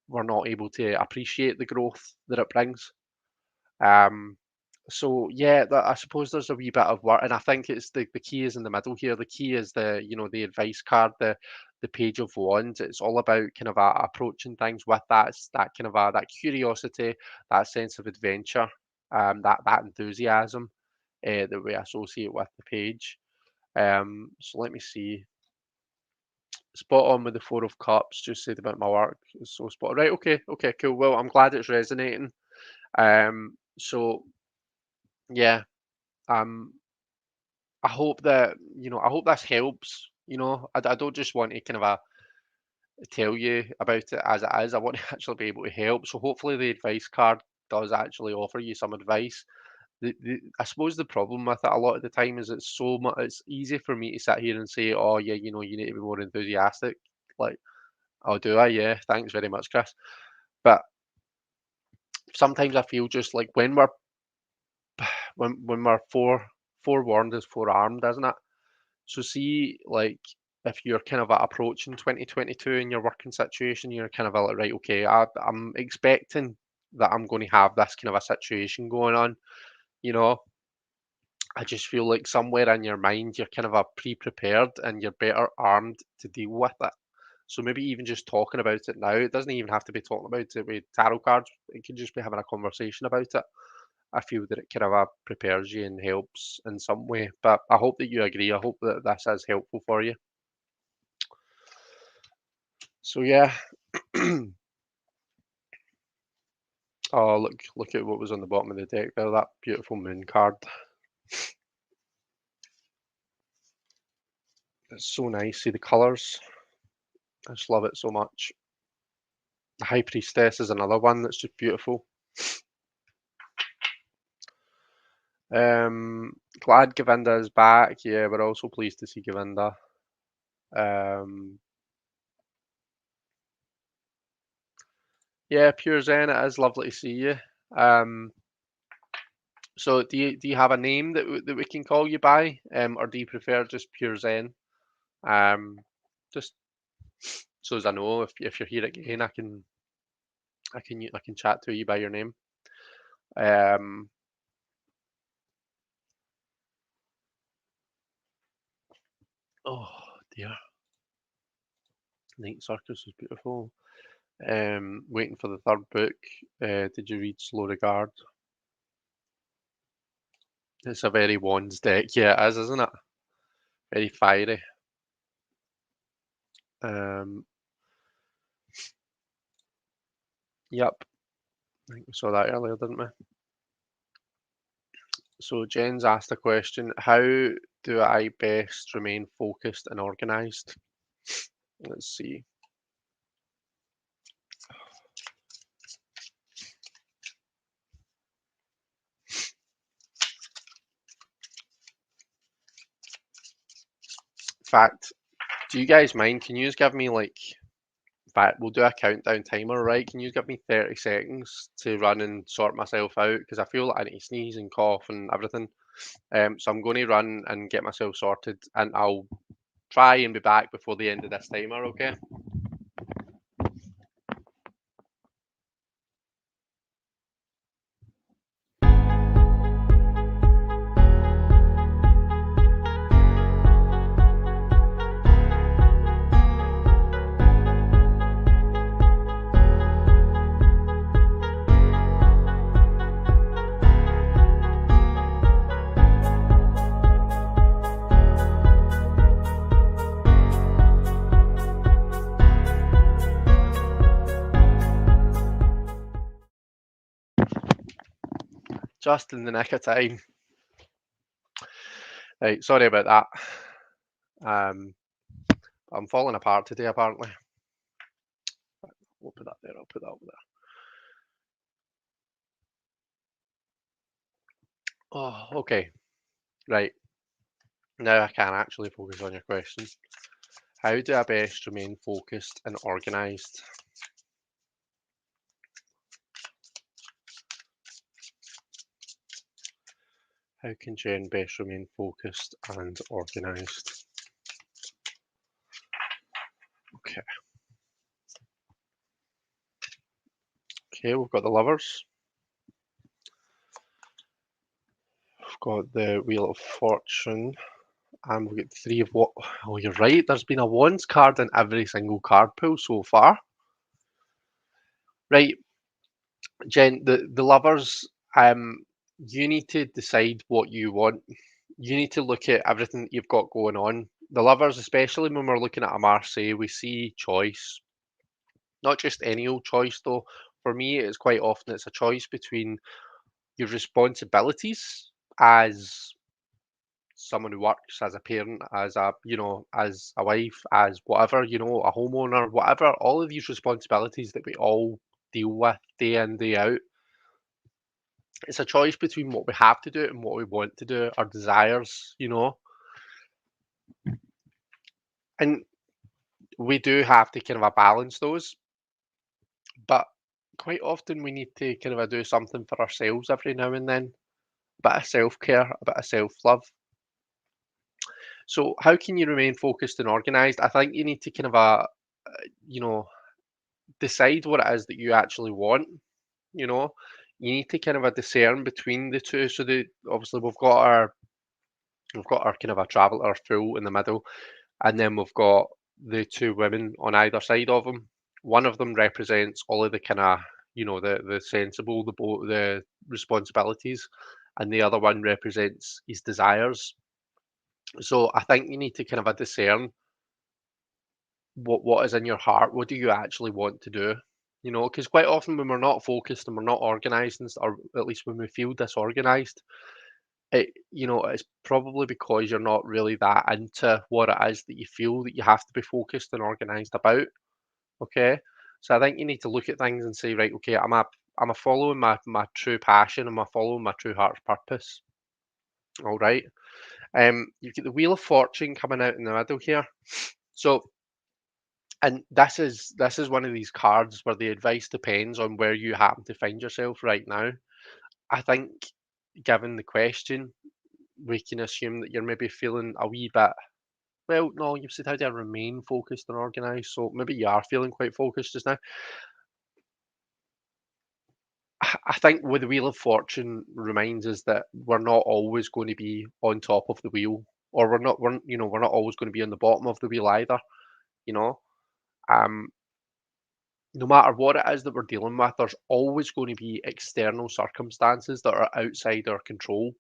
we're not able to appreciate the growth that it brings. Um, so yeah, I suppose there's a wee bit of work, and I think it's the key is in the middle here. The key is the advice card, the Page of Wands. It's all about kind of approaching things with that kind of that curiosity, that sense of adventure, that enthusiasm that we associate with the page. So let me see. Spot on with the Four of Cups. Just said about my work. It's so spot on. Right. Okay. Okay. Cool. Well, I'm glad it's resonating. So yeah. Um, I hope this helps. I don't just want to kind of tell you about it as it is. I want to actually be able to help. So hopefully the advice card does actually offer you some advice. I suppose the problem with it a lot of the time is it's so much. It's easy for me to sit here and say, "Oh yeah, you need to be more enthusiastic." Like, "Oh, do I? Yeah, thanks very much, Chris." But sometimes I feel just like when we're forewarned is forearmed, isn't it? So see, like, if you're kind of approaching 2022 in your working situation, you're kind of like, right, okay, I'm expecting that I'm going to have this kind of a situation going on. You know, I just feel like somewhere in your mind, you're kind of pre-prepared and you're better armed to deal with it. So maybe even just talking about it now, it doesn't even have to be talking about it with tarot cards. It can just be having a conversation about it. I feel that it kind of prepares you and helps in some way. But I hope that you agree. I hope that this is helpful for you. So yeah. Oh, look at what was on the bottom of the deck there. That beautiful moon card. It's so nice. See the colours. I just love it so much. The High Priestess is another one that's just beautiful. Glad Govinda is back. Yeah, we're also pleased to see Govinda. Um, Yeah, pure Zen. It is lovely to see you. Um, so do you have a name that we can call you by, or do you prefer just pure Zen? Um, just so as I know if you're here again, I can chat to you by your name. Um, oh dear, Night Circus was beautiful. Waiting for the third book. Did you read Slow Regard? It's a very wands deck, yeah, it is, isn't it? Very fiery. Um, yep, I think we saw that earlier, didn't we? So Jen's asked a question: How do I best remain focused and organised? Let's see. In fact, do you guys mind? Can you just give me like, in fact, we'll do a countdown timer, right? Can you give me 30 seconds to run and sort myself out? Because I feel like I need to sneeze and cough and everything. So I'm going to run and get myself sorted, and I'll try and be back before the end of this timer, okay? Just in the nick of time. Right, sorry about that. I'm falling apart today, apparently. We'll put that there, I'll put that over there. Oh, okay. Right. Now I can actually focus on your question. How do I best remain focused and organised? How can Jen best remain focused and organised? Okay. Okay, we've got the lovers. We've got the Wheel of Fortune. And we've got three of what? Oh, you're right. There's been a wands card in every single card pool so far. Right, Jen, the lovers, you need to decide what you want. You need to look at everything that you've got going on. The lovers, especially when we're looking at a Marseille, we see choice. Not just any old choice though. For me, it's quite often it's a choice between your responsibilities as someone who works, as a parent, as a as a wife, as whatever, a homeowner, whatever, all of these responsibilities that we all deal with day in, day out. It's a choice between what we have to do and what we want to do, our desires. And we do have to kind of balance those, but quite often we need to kind of do something for ourselves every now and then. A bit of self-care, a bit of self-love. So how can you remain focused and organized? I think you need to kind of you know, decide what it is that you actually want. You know, you need to kind of discern between the two. So the obviously we've got our kind of a traveller full in the middle, and then we've got the two women on either side of them. One of them represents all of the kind of the sensible, the responsibilities, and the other one represents his desires. So I think you need to kind of discern what is in your heart. What do you actually want to do? Because quite often when we're not focused and we're not organized, or at least when we feel disorganized, it's probably because you're not really that into what it is that you feel that you have to be focused and organized about. Okay, so I think you need to look at things and say, right, okay, am I following my true passion? Am I following my true heart's purpose? All right. You get the Wheel of Fortune coming out in the middle here. So And this is one of these cards where the advice depends on where you happen to find yourself right now. I think, given the question, we can assume that you're maybe feeling a wee bit. Well, no, you've said how do I remain focused and organised, so maybe you are feeling quite focused just now. I think with the Wheel of Fortune reminds us that we're not always going to be on top of the wheel, or we're not always going to be on the bottom of the wheel either. You know, um, no matter what it is that we're dealing with, there's always going to be external circumstances that are outside our control.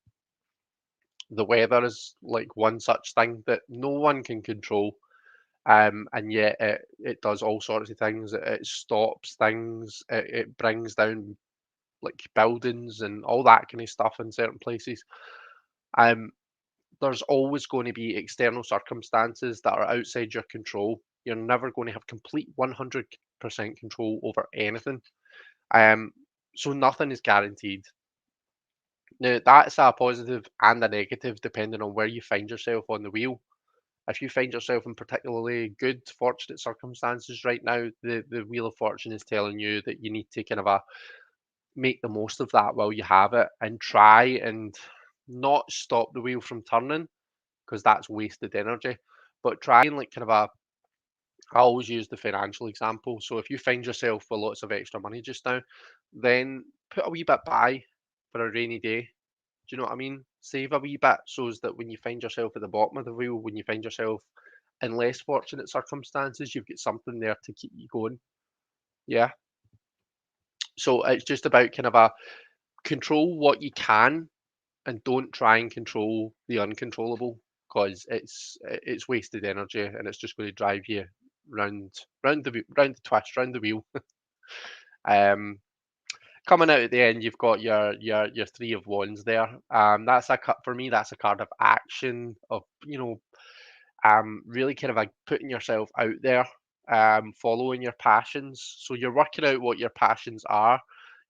The weather is like one such thing that no one can control. And yet it does all sorts of things. It stops things. It brings down like buildings and all that kind of stuff in certain places. Um, there's always going to be external circumstances that are outside your control. You're never going to have complete 100% control over anything. Um, so nothing is guaranteed. Now, that's a positive and a negative depending on where you find yourself on the wheel. If you find yourself in particularly good, fortunate circumstances right now, the Wheel of Fortune is telling you that you need to kind of make the most of that while you have it and try and not stop the wheel from turning because that's wasted energy. But try and like kind of I always use the financial example. So if you find yourself with lots of extra money just now, then put a wee bit by for a rainy day. Do you know what I mean? Save a wee bit so as that when you find yourself at the bottom of the wheel, when you find yourself in less fortunate circumstances, you've got something there to keep you going. Yeah. So it's just about kind of a control what you can and don't try and control the uncontrollable because it's wasted energy and it's just going to drive you round the twist, round the wheel. Um, coming out at the end, you've got your three of wands there. That's for me. That's a card of action of really kind of like putting yourself out there, following your passions. So you're working out what your passions are.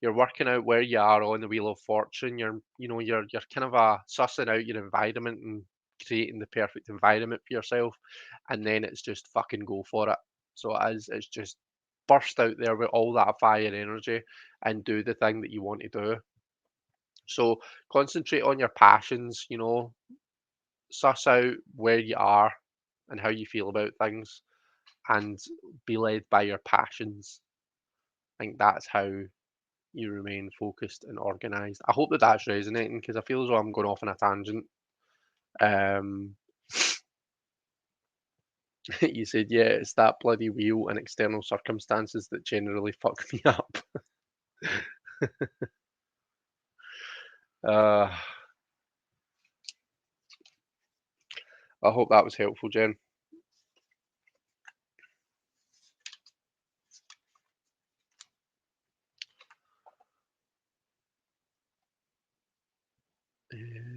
You're working out where you are on the wheel of fortune. You're kind of sussing out your environment and creating the perfect environment for yourself, and then it's just fucking go for it. So it's just burst out there with all that fire energy and do the thing that you want to do. So concentrate on your passions. Suss out where you are and how you feel about things and be led by your passions. I think that's how you remain focused and organized. I hope that that's resonating because I feel as though I'm going off on a tangent. Um, you said, yeah, it's that bloody wheel and external circumstances that generally fuck me up. Uh, I hope that was helpful, Jen.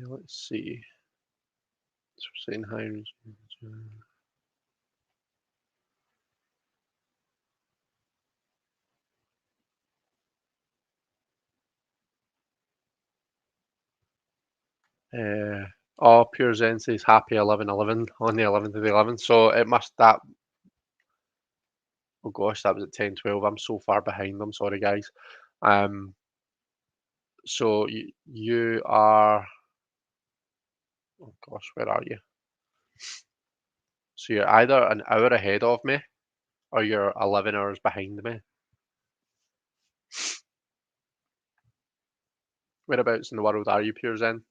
Let's see. So we're saying hi. Pure Zen says happy 11/11 on the 11th of the 11th. So it must that. Oh gosh, that was at 10:12. I'm so far behind. I'm sorry, guys. Um, so you are. Oh gosh, where are you? So you're either an hour ahead of me or you're 11 hours behind me. Whereabouts in the world are you, Pure Zen?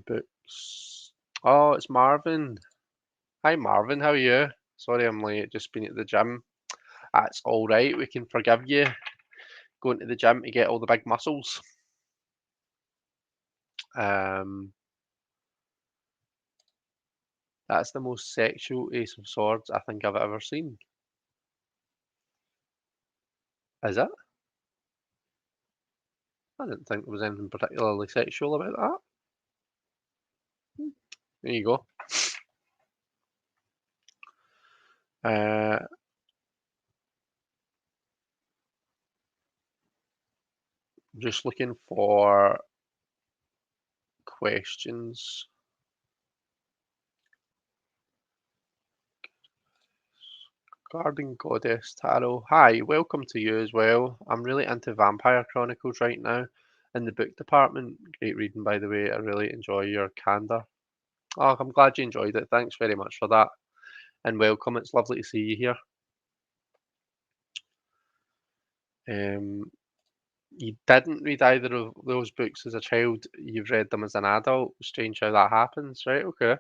Books. Oh, it's Marvin. Hi, Marvin. How are you? Sorry, I'm late. Just been at the gym. That's all right. We can forgive you going to the gym to get all the big muscles. Um, that's the most sexual Ace of Swords I think I've ever seen. Is it? I didn't think there was anything particularly sexual about that. There you go. Uh, just looking for questions. Garden Goddess Tarot. Hi, welcome to you as well. I'm really into Vampire Chronicles right now in the book department. Great reading, by the way. I really enjoy your candor. Oh, I'm glad you enjoyed it. Thanks very much for that. And welcome. It's lovely to see you here. You didn't read either of those books as a child. You've read them as an adult. Strange how that happens, right? Okay.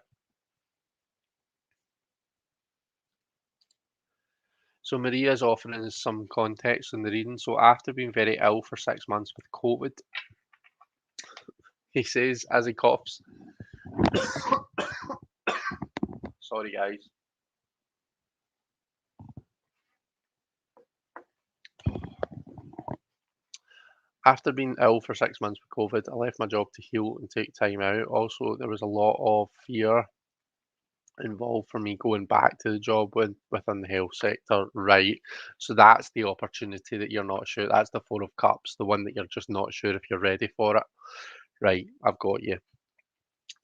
So Maria's offering us some context on the reading. So after being very ill for 6 months with COVID, he says as he coughs, sorry guys. After being ill for 6 months with COVID, I left my job to heal and take time out. Also, there was a lot of fear involved for me going back to the job within the health sector, right? So that's the opportunity that you're not sure. That's the Four of Cups, the one that you're just not sure if you're ready for it. Right, I've got you.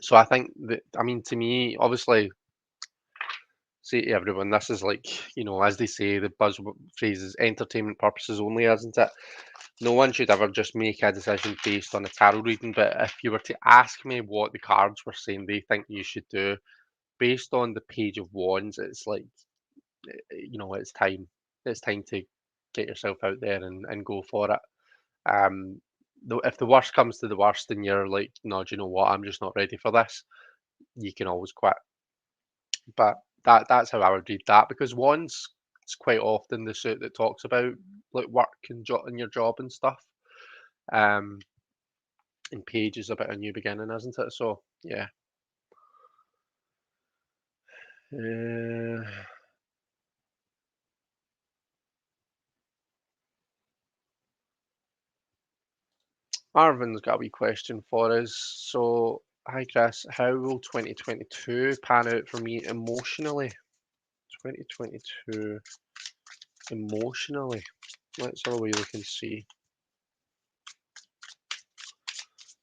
So I think that, I mean, to me, obviously, say to everyone, this is like, as they say, the buzz phrase is entertainment purposes only, isn't it? No one should ever just make a decision based on a tarot reading, but if you were to ask me what the cards were saying they think you should do, based on the Page of Wands, it's like, it's time. It's time to get yourself out there and go for it. If the worst comes to the worst and you're like, no, do you know what, I'm just not ready for this, you can always quit. But that's how I would read that, because Wands is quite often the suit that talks about like work and and your job and stuff. Um, and Page is about a new beginning, isn't it? So yeah. Uh, Marvin's got a wee question for us. So, hi Chris, how will 2022 pan out for me emotionally? 2022 emotionally. Let's have a wee look and see.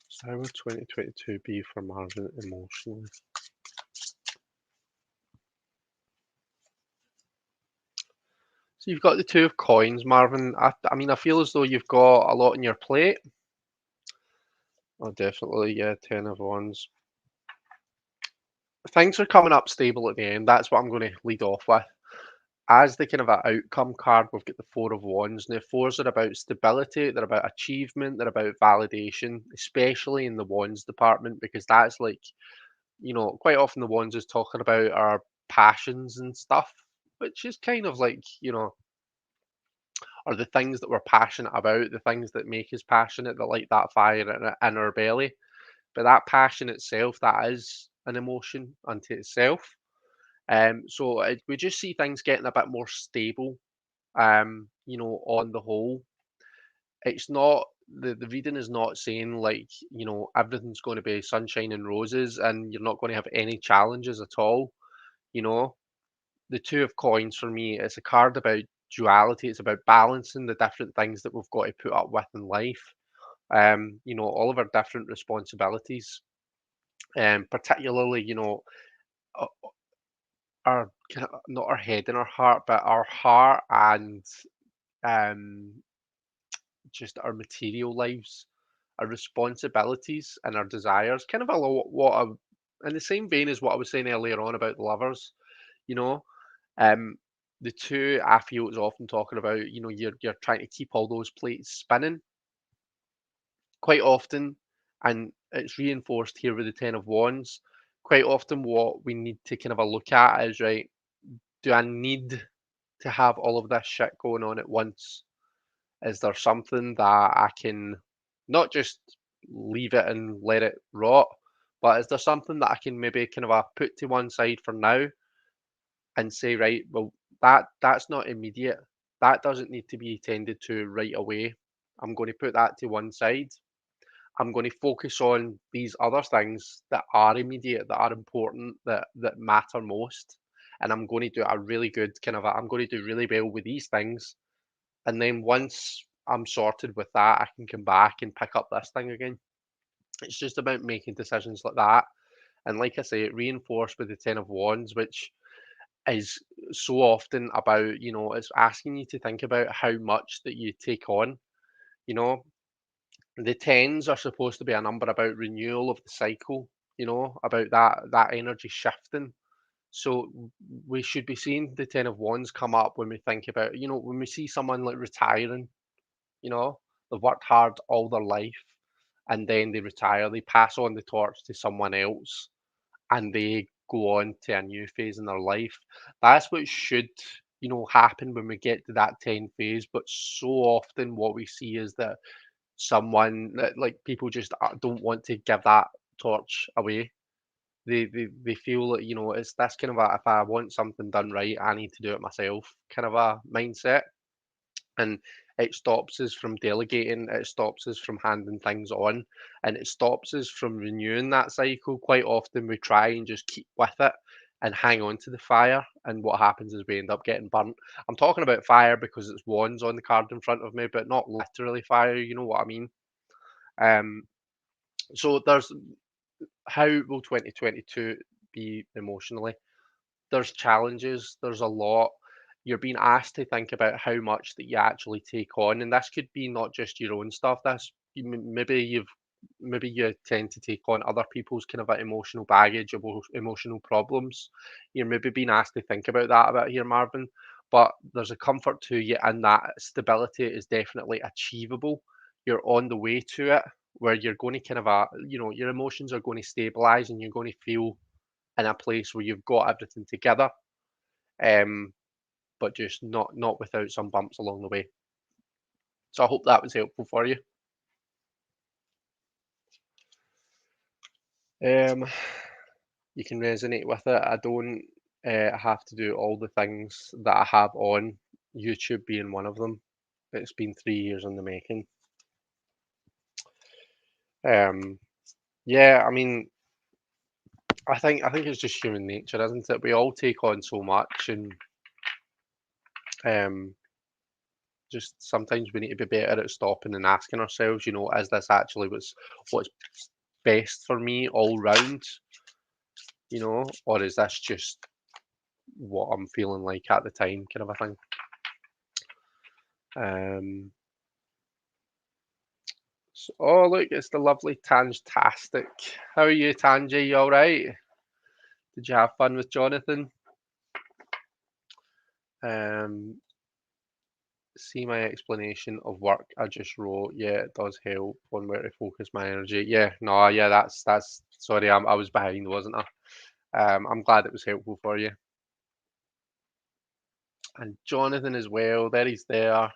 So, how will 2022 be for Marvin emotionally? So, you've got the Two of Coins, Marvin. I mean, I feel as though you've got a lot on your plate. Oh, definitely, yeah, Ten of Wands. Things are coming up stable at the end. That's what I'm going to lead off with. As the kind of a outcome card, we've got the Four of Wands. Now, fours are about stability, they're about achievement, they're about validation, especially in the Wands department, because that's like, quite often the Wands is talking about our passions and stuff, which is kind of like, are the things that we're passionate about, the things that make us passionate, that light that fire in our belly. But that passion itself, that is an emotion unto itself. We just see things getting a bit more stable. On the whole, it's not the reading is not saying like, everything's going to be sunshine and roses and you're not going to have any challenges at all. You know, the Two of Coins for me is a card about duality. It's about balancing the different things that we've got to put up with in life. All of our different responsibilities, particularly, uh, our kind of not our head and our heart, but our heart and um just our material lives, our responsibilities and our desires. Kind of a lot in the same vein as what I was saying earlier on about the lovers, you know. Um the two I feel is often talking about, you're trying to keep all those plates spinning quite often, and it's reinforced here with the Ten of Wands. Quite often what we need to kind of a look at is, right, do I need to have all of this shit going on at once? Is there something that I can not just leave it and let it rot, but is there something that I can maybe kind of put to one side for now and say, right, well, that's not immediate. That doesn't need to be tended to right away. I'm going to put that to one side. I'm going to focus on these other things that are immediate, that are important, that matter most. And I'm going to do a really good I'm going to do really well with these things, and then once I'm sorted with that, I can come back and pick up this thing again. It's just about making decisions like that. And like I say, it reinforced with the Ten of Wands, which is so often about, it's asking you to think about how much that you take on. You know, the tens are supposed to be a number about renewal of the cycle, about that energy shifting. So we should be seeing the Ten of Wands come up when we think about, when we see someone like retiring, they've worked hard all their life and then they retire, they pass on the torch to someone else and they go on to a new phase in their life. That's what should, happen when we get to that 10 phase. But so often what we see is that someone that like people just don't want to give that torch away. They feel that, it's that's kind of a, if I want something done right, I need to do it myself kind of a mindset. And it stops us from delegating, it stops us from handing things on, and it stops us from renewing that cycle. Quite often we try and just keep with it and hang on to the fire, and what happens is we end up getting burnt. I'm talking about fire because it's wands on the card in front of me, but not literally fire, you know what I mean. um so there's, how will 2022 be emotionally? There's challenges, there's a lot. You're being asked to think about how much that you actually take on, and this could be not just your own stuff. This maybe you tend to take on other people's kind of emotional baggage, emotional problems. You're maybe being asked to think about that a bit here, Marvin. But there's a comfort to you, and that stability is definitely achievable. You're on the way to it, where you're going to kind of your emotions are going to stabilize, and you're going to feel in a place where you've got everything together, um, but just not without some bumps along the way. So I hope that was helpful for you. Um, you can resonate with it. I don't have to do all the things that I have on YouTube, being one of them. It's been 3 years in the making. Um, yeah, I mean, I think it's just human nature, isn't it? We all take on so much, and um, just sometimes we need to be better at stopping and asking ourselves, is this actually what's best for me all round, or is this just what I'm feeling like at the time, kind of a thing. Oh look, it's the lovely Tangetastic. How are you, Tangy? You all right? Did you have fun with Jonathan? Um, see my explanation of work I just wrote. Yeah, it does help on where to focus my energy. Yeah, no, yeah, that's. Sorry, I was behind, wasn't I? I'm glad it was helpful for you. And Jonathan as well. There he's there.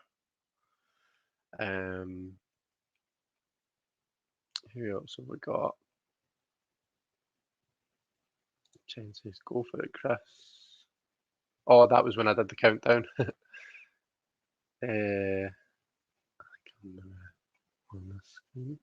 Um, who else have we got? Jen says, "Go for it, Chris." Oh, that was when I did the countdown. uh, on the screen.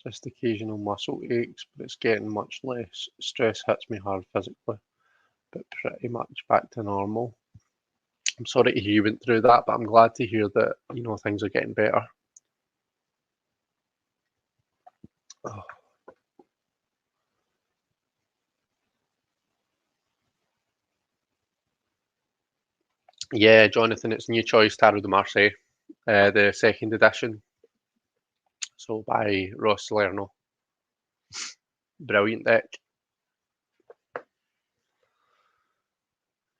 Just occasional muscle aches, but it's getting much less. Stress hits me hard physically, but pretty much back to normal. I'm sorry to hear you went through that, but I'm glad to hear that things are getting better. Oh. Yeah, Jonathan, it's New Choice Tarot de Marseille, the second edition. So by Ross Salerno. Brilliant deck.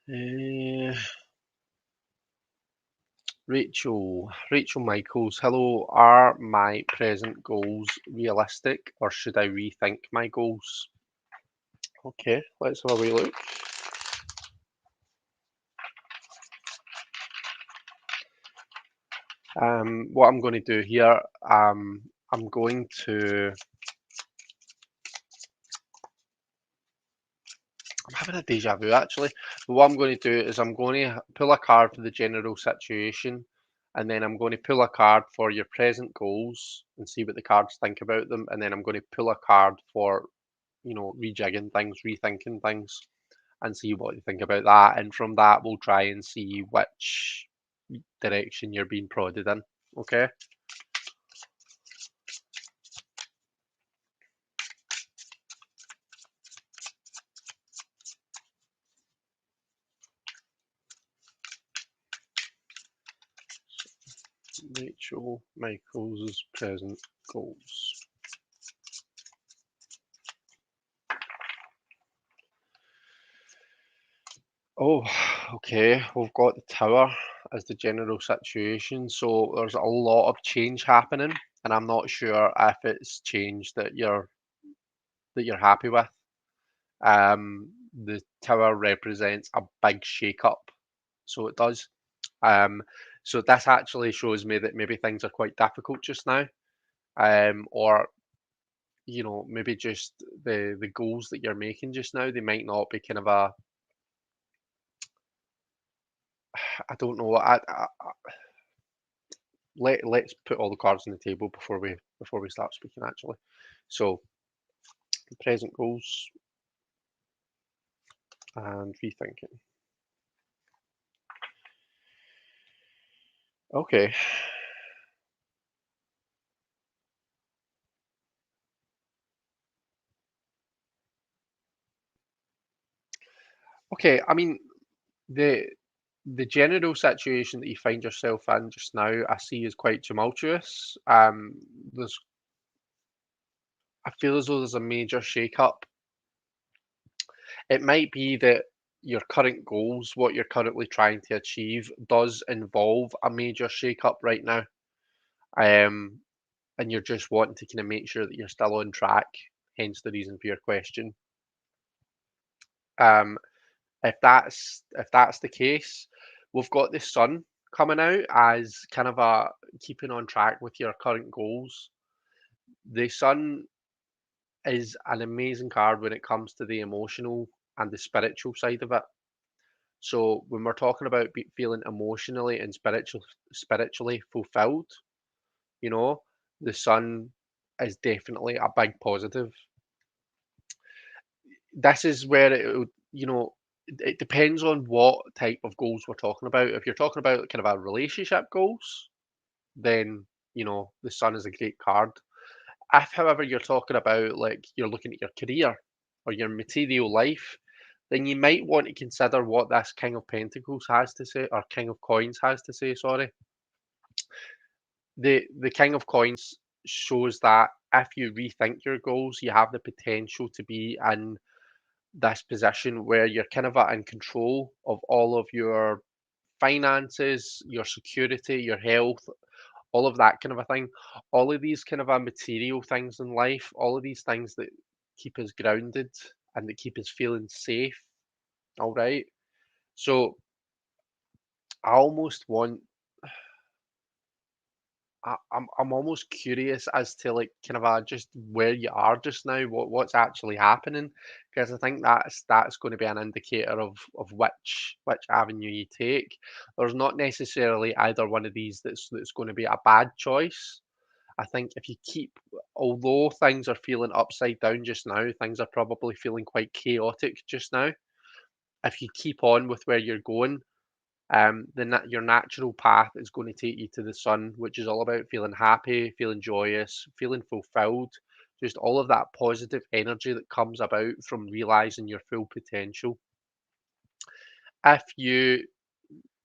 Uh, Rachel Michaels, hello. Are my present goals realistic or should I rethink my goals? Okay, let's have a wee look. What I'm going to do here, I'm going to. I'm having a deja vu actually. But what I'm going to do is I'm going to pull a card for the general situation, and then I'm going to pull a card for your present goals and see what the cards think about them, and then I'm going to pull a card for rejigging things, rethinking things. and see what you think about that. And from that, we'll try and see which direction you're being prodded in. Okay. Rachel Michaels' present goals. Oh, okay. We've got the tower as the general situation. So there's a lot of change happening, and I'm not sure if it's change that you're happy with. The tower represents a big shake-up, so it does. Um, so this actually shows me that maybe things are quite difficult just now, or maybe just the goals that you're making just now, they might not be kind of I don't know. Let's put all the cards on the table before we start speaking actually. So the present goals and rethinking. Okay. Okay, I mean the the general situation that you find yourself in just now, I see is quite tumultuous. There's I feel as though there's a major shake-up. It might be that your current goals, what you're currently trying to achieve, does involve a major shake-up right now. Um, and you're just wanting to kind of make sure that you're still on track, hence the reason for your question. Um, if that's the case, we've got the sun coming out as kind of a keeping on track with your current goals. The sun is an amazing card when it comes to the emotional and the spiritual side of it. So when we're talking about feeling emotionally and spiritually fulfilled, you know, the sun is definitely a big positive. This is where it depends on what type of goals we're talking about. If you're talking about kind of a relationship goals, then the sun is a great card. If, however, you're talking about like you're looking at your career or your material life, then you might want to consider what this King of Pentacles has to say, or King of Coins has to say, sorry. The King of Coins shows that if you rethink your goals, you have the potential to be in this position where you're kind of in control of all of your finances, your security, your health, all of that kind of a thing. All of these kind of material things in life, all of these things that keep us grounded and that keep us feeling safe. All right. So I almost want I'm almost curious as to like kind of just where you are just now, what's actually happening, because I think that's going to be an indicator of which avenue you take. There's not necessarily either one of these that's going to be a bad choice. I think if you keep, although things are feeling upside down just now, things are probably feeling quite chaotic just now. If you keep on with where you're going, your natural path is going to take you to the sun, which is all about feeling happy, feeling joyous, feeling fulfilled, just all of that positive energy that comes about from realizing your full potential. If you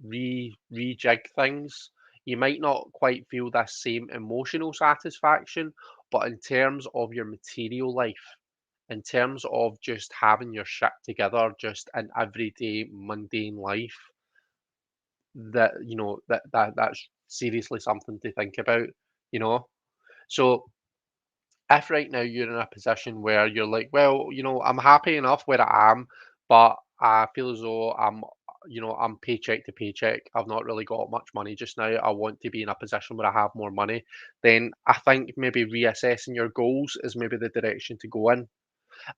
rejig things, you might not quite feel that same emotional satisfaction, but in terms of your material life, in terms of just having your shit together, just an everyday mundane life, that's seriously something to think about, you know. So if right now you're in a position where you're like, well, I'm happy enough where I am, but I feel as though I'm paycheck to paycheck. I've not really got much money just now. I want to be in a position where I have more money. Then I think maybe reassessing your goals is maybe the direction to go in.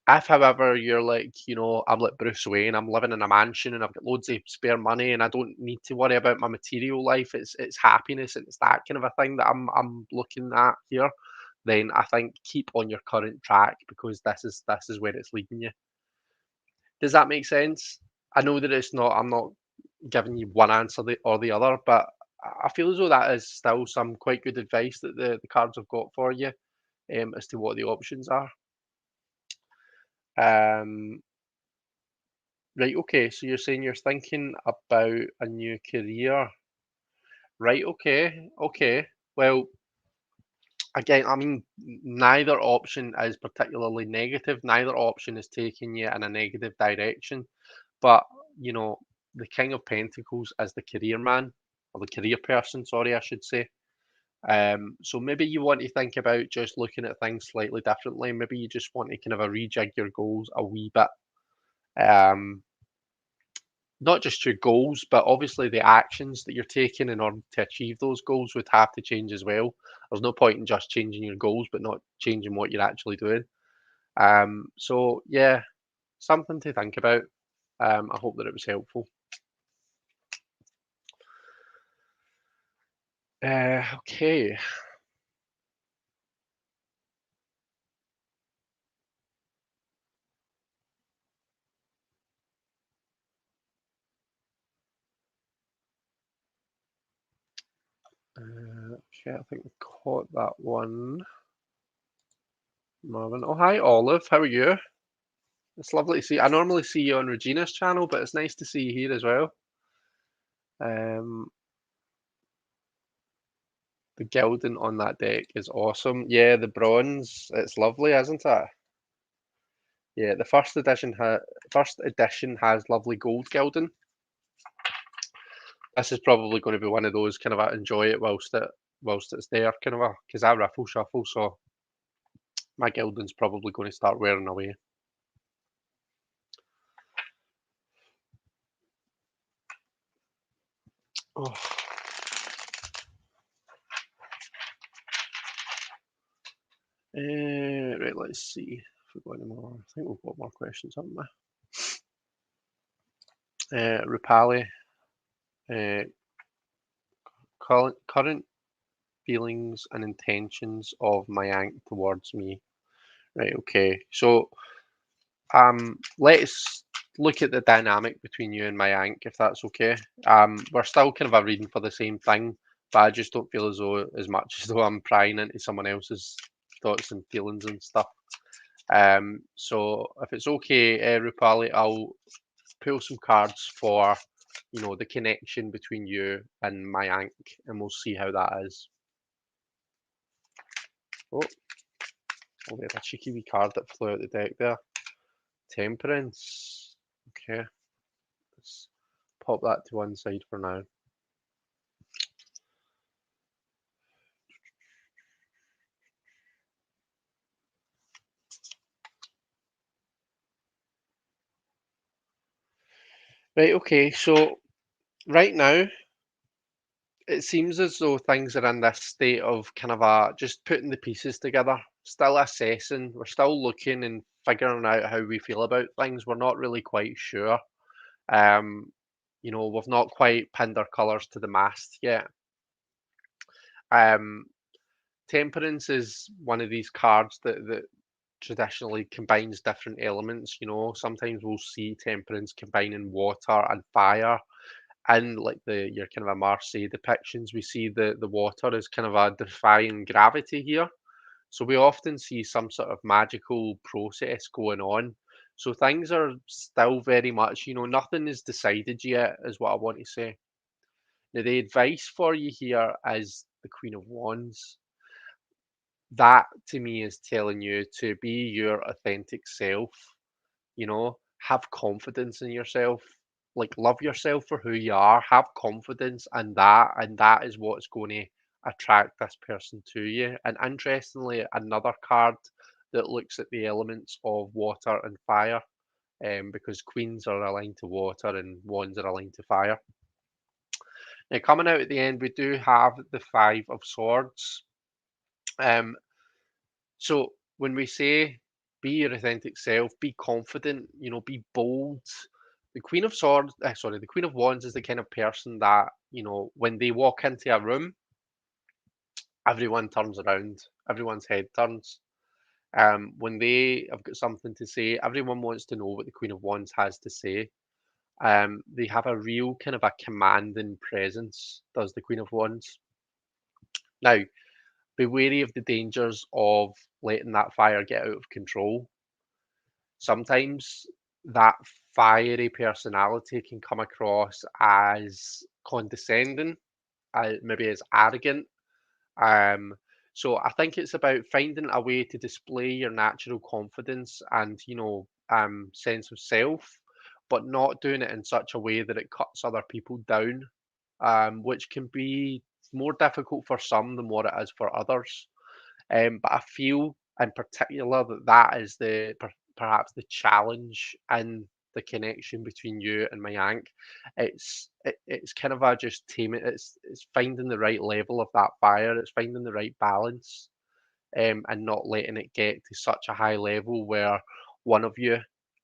If, however, you're like, I'm like Bruce Wayne, I'm living in a mansion and I've got loads of spare money and I don't need to worry about my material life. It's happiness and it's that kind of a thing that I'm looking at here. Then I think keep on your current track because this is where it's leading you. Does that make sense? I know that it's not. I'm not giving you one answer or the other, but I feel as though that is still some quite good advice that the cards have got for you, as to what the options are. Um, right, okay. So you're saying you're thinking about a new career. Right, okay, okay. Well, again, I mean, neither option is particularly negative. Neither option is taking you in a negative direction. But, you know, the King of Pentacles is the career man, or the career person, sorry, I should say. So maybe you want to think about just looking at things slightly differently. Maybe you just want to kind of a rejig your goals a wee bit. Um, Not just your goals, but obviously the actions that you're taking in order to achieve those goals would have to change as well. There's no point in just changing your goals, but not changing what you're actually doing. So yeah, something to think about. I hope that it was helpful. Okay. Okay, I think we caught that one. Marvin. Oh, hi, Olive. How are you? It's lovely to see. I normally see you on Regina's channel, but it's nice to see you here as well. Um, the gilding on that deck is awesome. Yeah, the bronze. It's lovely, isn't it? Yeah, the first edition has lovely gold gilding. This is probably going to be one of those kind of enjoy it whilst it's there kind of a because I raffle shuffle, so my gilding's probably going to start wearing away. Oh. Right, let's see if we've got any more. I think we've got more questions, haven't we? Rupali, uh, current feelings and intentions of my aunt towards me. Right, okay. So, let's look at the dynamic between you and my aunt, if that's okay. We're still kind of a reading for the same thing, but I just don't feel as much as though I'm prying into someone else's thoughts and feelings and stuff. So if it's okay, Rupali, I'll pull some cards for, the connection between you and my aunt, and we'll see how that is. Oh, we have a cheeky wee card that flew out the deck there. Temperance. Okay, let's pop that to one side for now. Right, okay, so right now, it seems as though things are in this state of kind of just putting the pieces together, still assessing. We're still looking and figuring out how we feel about things. We're not really quite sure. Um, we've not quite pinned our colours to the mast yet. Um, Temperance is one of these cards that traditionally combines different elements. Sometimes we'll see temperance combining water and fire. And like your kind of a Marseille depictions, we see the water as kind of a defying gravity here. So we often see some sort of magical process going on. So things are still very much, nothing is decided yet, is what I want to say. Now, the advice for you here is the Queen of Wands. That to me is telling you to be your authentic self, have confidence in yourself, like love yourself for who you are, have confidence in that, and that is what's going to attract this person to you. And interestingly, another card that looks at the elements of water and fire, because queens are aligned to water and wands are aligned to fire. Now, coming out at the end, we do have the Five of Swords. Um, So when we say be your authentic self, be confident, be bold. The Queen of Wands is the kind of person that, when they walk into a room, everyone turns around, everyone's head turns. When they have got something to say, everyone wants to know what the Queen of Wands has to say. They have a real kind of a commanding presence, does the Queen of Wands. Now, be wary of the dangers of letting that fire get out of control. Sometimes that fiery personality can come across as condescending, maybe as arrogant. Um, so I think it's about finding a way to display your natural confidence and, sense of self, but not doing it in such a way that it cuts other people down, which can be more difficult for some than what it is for others. But I feel in particular that that is perhaps the challenge in the connection between you and my Yank. It's kind of a just taming. It's finding the right level of that fire. It's finding the right balance, and not letting it get to such a high level where one of you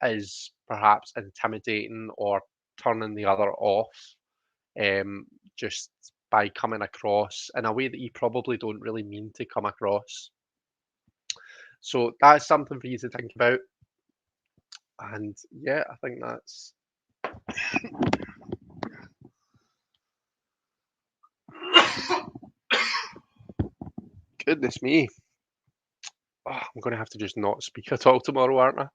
is perhaps intimidating or turning the other off, um, just by coming across in a way that you probably don't really mean to come across. So that's something for you to think about. And yeah, I think that's goodness me. Oh, I'm going to have to just not speak at all tomorrow, aren't I?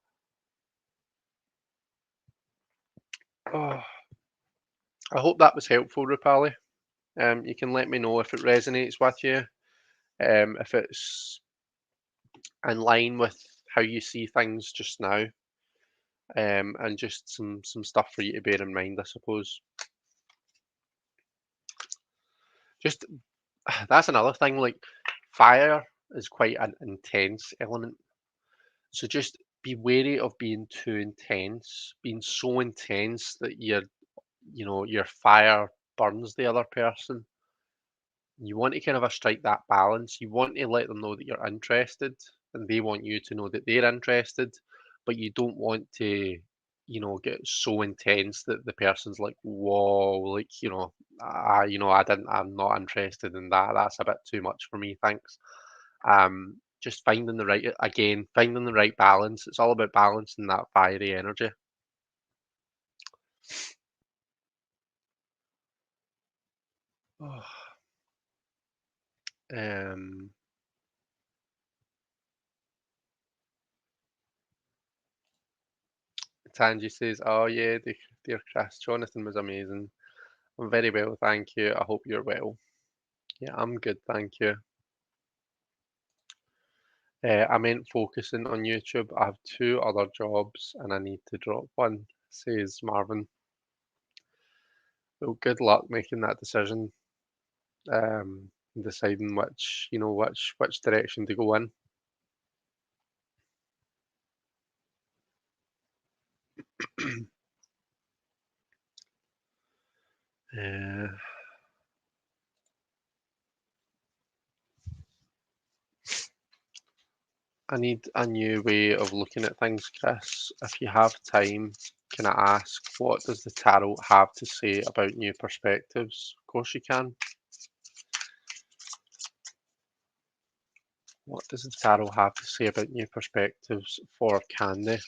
Oh, I hope that was helpful, Rupali. You can let me know if it resonates with you, if it's in line with how you see things just now, and just some stuff for you to bear in mind, I suppose. Just that's another thing. Like fire is quite an intense element. So just be wary of being too intense, being so intense that your fire burns the other person. You want to kind of strike that balance. You want to let them know that you're interested, and they want you to know that they're interested, but you don't want to, get so intense that the person's like, whoa, like, I'm not interested in that. That's a bit too much for me, thanks. Just finding the right balance. It's all about balancing that fiery energy. Oh, um, Tanji says, "Oh yeah, dear Chris, Jonathan was amazing. I'm very well, thank you. I hope you're well." Yeah, I'm good, thank you. I meant focusing on YouTube. I have two other jobs and I need to drop one, says Marvin. Well, good luck making that decision. Deciding which direction to go in. Uh, I need a new way of looking at things, Chris. If you have time, can I ask what does the tarot have to say about new perspectives? Of course you can. What does the tarot have to say about new perspectives for Candy?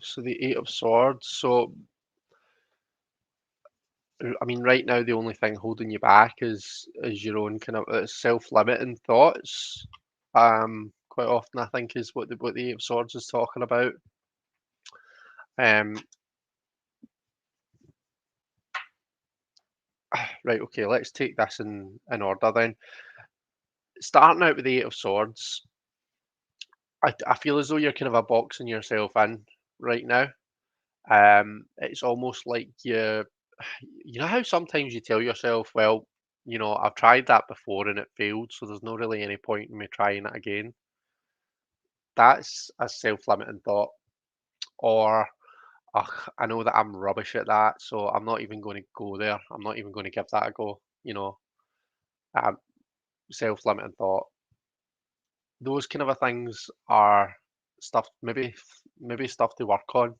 So the Eight of Swords. So I mean, right now the only thing holding you back is your own kind of self-limiting thoughts. Quite often I think is what the Eight of Swords is talking about. Um, right, okay, let's take this in order then. Starting out with the Eight of Swords, I feel as though you're kind of a boxing yourself in right now. It's almost like you know how sometimes you tell yourself, well, I've tried that before and it failed, so there's not really any point in me trying it again. That's a self-limiting thought. Or Ugh, I know that I'm rubbish at that, so I'm not even going to go there. I'm not even going to give that a go. Um, self-limiting thought. Those kind of a things are stuff, maybe stuff to work on.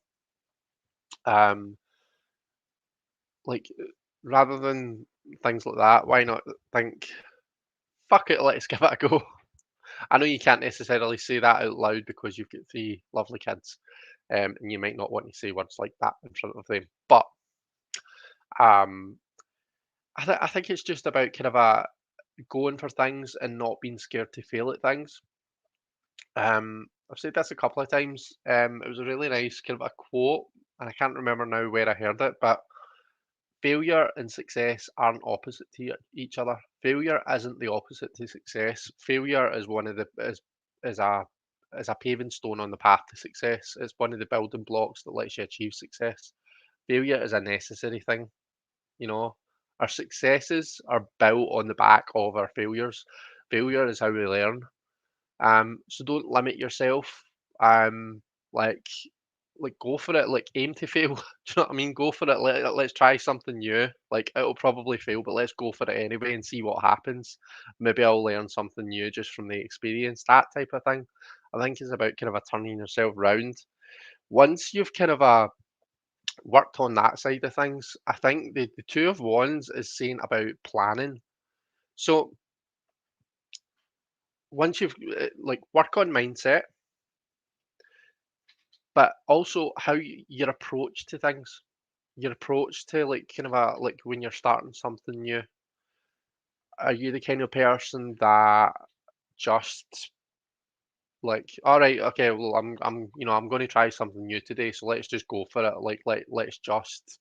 Um, like rather than things like that, why not think, fuck it, let's give it a go. I know you can't necessarily say that out loud because you've got three lovely kids, and you might not want to say words like that in front of them. But um, I think it's just about kind of a going for things and not being scared to fail at things. I've said this a couple of times. It was a really nice kind of a quote, and I can't remember now where I heard it, but failure and success aren't opposite to each other. Failure isn't the opposite to success. Failure is one of the is a is a paving stone on the path to success. It's one of the building blocks that lets you achieve success. Failure is a necessary thing, you know. Our successes are built on the back of our failures. Failure is how we learn. So don't limit yourself. Um, like go for it. Like aim to fail. Do you know what I mean? Go for it. Let's try something new. Like it'll probably fail, but let's go for it anyway and see what happens. Maybe I'll learn something new just from the experience. That type of thing. I think it's about kind of a turning yourself round. Once you've kind of worked on that side of things, I think the two of wands is saying about planning. So once you've like work on mindset, but also how your approach to things, your approach to like kind of a like when you're starting something new. Are you the kind of person that just like, all right, okay, well, I'm going to try something new today, so let's just go for it. Like, let's just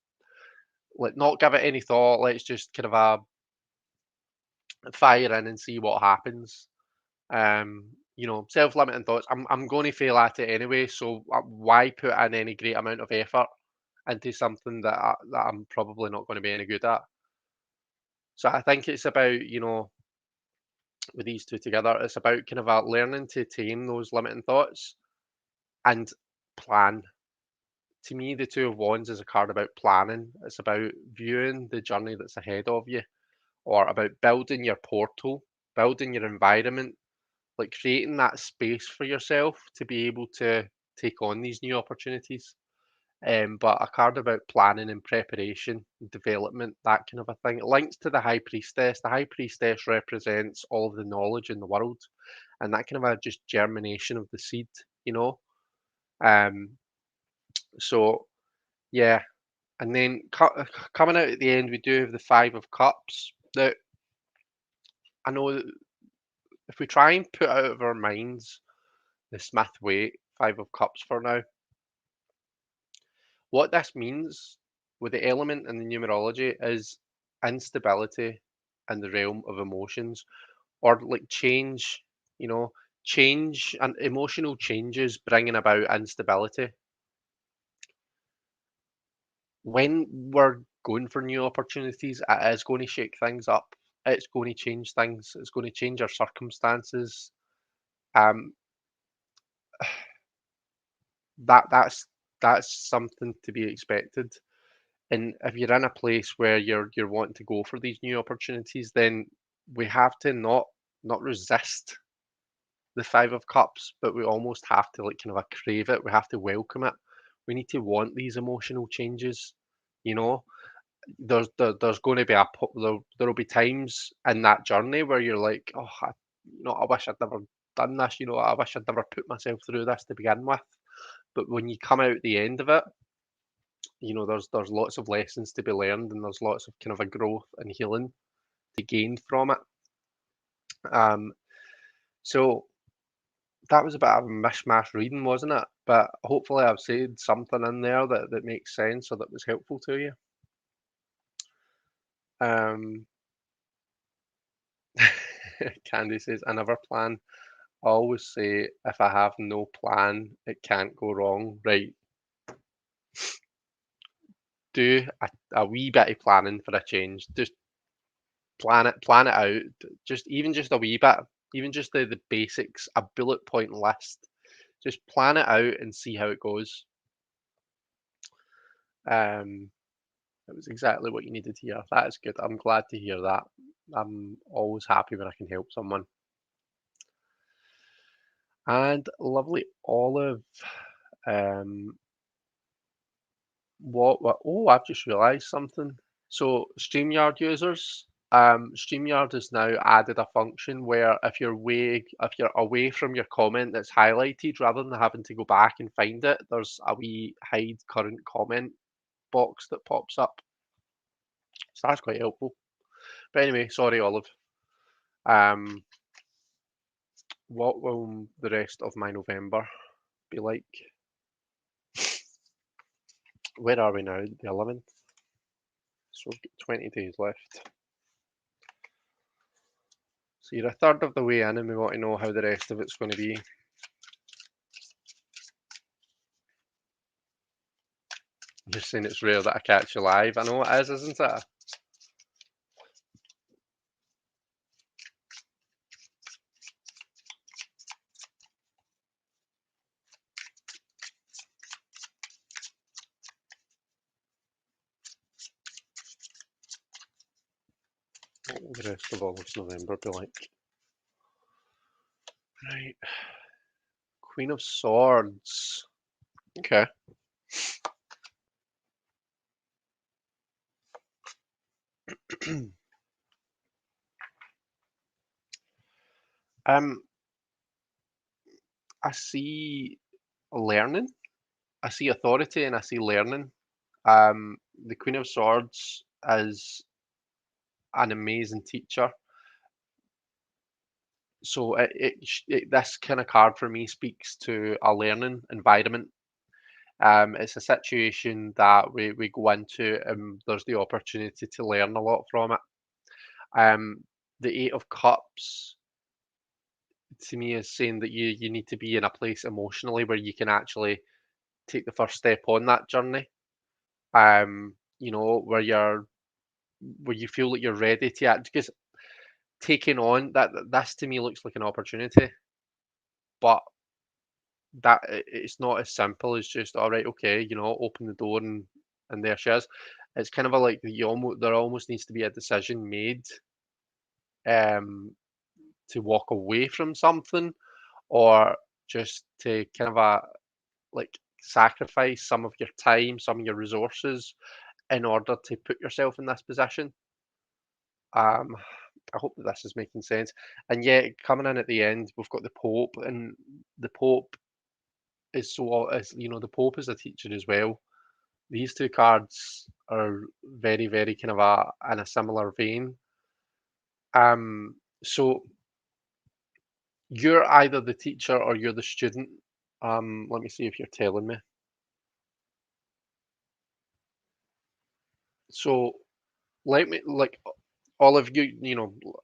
not give it any thought. Let's just kind of fire in and see what happens. Self-limiting thoughts. I'm going to fail at it anyway, so why put in any great amount of effort into something that I'm probably not going to be any good at? So I think it's about, with these two together, it's about kind of learning to tame those limiting thoughts and plan. To me, the Two of Wands is a card about planning. It's about viewing the journey that's ahead of you, or about building your portal, building your environment, like creating that space for yourself to be able to take on these new opportunities. But a card about planning and preparation, development, that kind of a thing. It links to the High Priestess. The High Priestess represents all of the knowledge in the world, and that kind of a just germination of the seed, you know. Um, so yeah, and then coming out at the end, we do have the Five of Cups. Now, I know that if we try and put out of our minds the Smith Waite Five of Cups for now, what this means with the element in the numerology is instability in the realm of emotions, or like change, you know, change and emotional changes bringing about instability. When we're going for new opportunities, it is going to shake things up. It's going to change things. It's going to change our circumstances. Um, that's something to be expected. And if you're in a place where you're wanting to go for these new opportunities, then we have to not resist the Five of Cups, but we almost have to like kind of a crave it. We have to welcome it. We need to want these emotional changes. You know, there's going to be there'll be times in that journey where you're like, oh, I wish I'd never done this. I wish I'd never put myself through this to begin with. But when you come out the end of it, there's lots of lessons to be learned, and there's lots of kind of a growth and healing to gain from it. Um, so that was a bit of a mishmash reading, wasn't it? But hopefully I've said something in there that makes sense or that was helpful to you. Um, Candy says, I never plan. I always say, if I have no plan, it can't go wrong. Right. Do a wee bit of planning for a change. Just plan it out. Just a wee bit, even just the basics, a bullet point list. Just plan it out and see how it goes. It was exactly what you needed to hear. That is good. I'm glad to hear that. I'm always happy when I can help someone. And lovely Olive. Um, oh, I've just realised something. So StreamYard users, StreamYard has now added a function where if you're away from your comment that's highlighted, rather than having to go back and find it, there's a wee hide current comment box that pops up. So that's quite helpful. But anyway, sorry, Olive. Um, what will the rest of my November be like? Where are we now? The 11th. So we've got 20 days left. So you're a third of the way in, and we want to know how the rest of it's going to be. You're saying it's rare that I catch you live. I know it is, isn't it? What will the rest of August, November be like? Right. Queen of Swords. Okay. um, I see learning. I see authority and I see learning. The Queen of Swords is an amazing teacher. So this kind of card for me speaks to a learning environment. It's a situation that we go into and there's the opportunity to learn a lot from it. Um, the Eight of Cups to me is saying that you need to be in a place emotionally where you can actually take the first step on that journey. Where you feel like you're ready to act because taking on that this to me looks like an opportunity, but it's not as simple as just all right, okay, open the door and there she is. It's kind of like there almost needs to be a decision made um to walk away from something or just to kind of like sacrifice some of your time, some of your resources in order to put yourself in this position. Um, I hope that this is making sense. And yet, coming in at the end, we've got the Pope, and the Pope the Pope is a teacher as well. These two cards are very, very kind of in a similar vein. So you're either the teacher or you're the student. Let me see if you're telling me. So let me like all of you,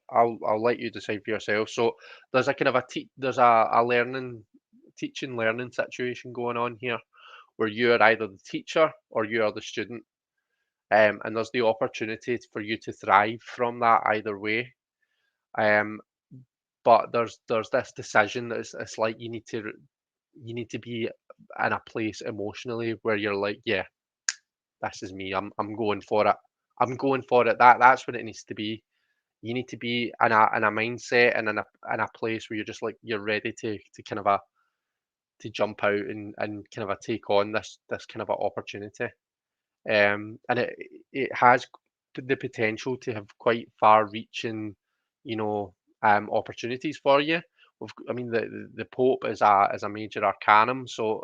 I'll let you decide for yourself. So there's a kind of there's a teaching learning situation going on here where you're either the teacher or you are the student. And there's the opportunity for you to thrive from that either way. Um, but there's this decision that it's like you need to be in a place emotionally where you're like, yeah, this is me. I'm going for it. I'm going for it. That's what it needs to be. You need to be in a mindset and in a place where you're just like you're ready to kind of to jump out and kind of take on this kind of a opportunity. And it has the potential to have quite far-reaching, opportunities for you. I mean, the Pope is a major arcanum, so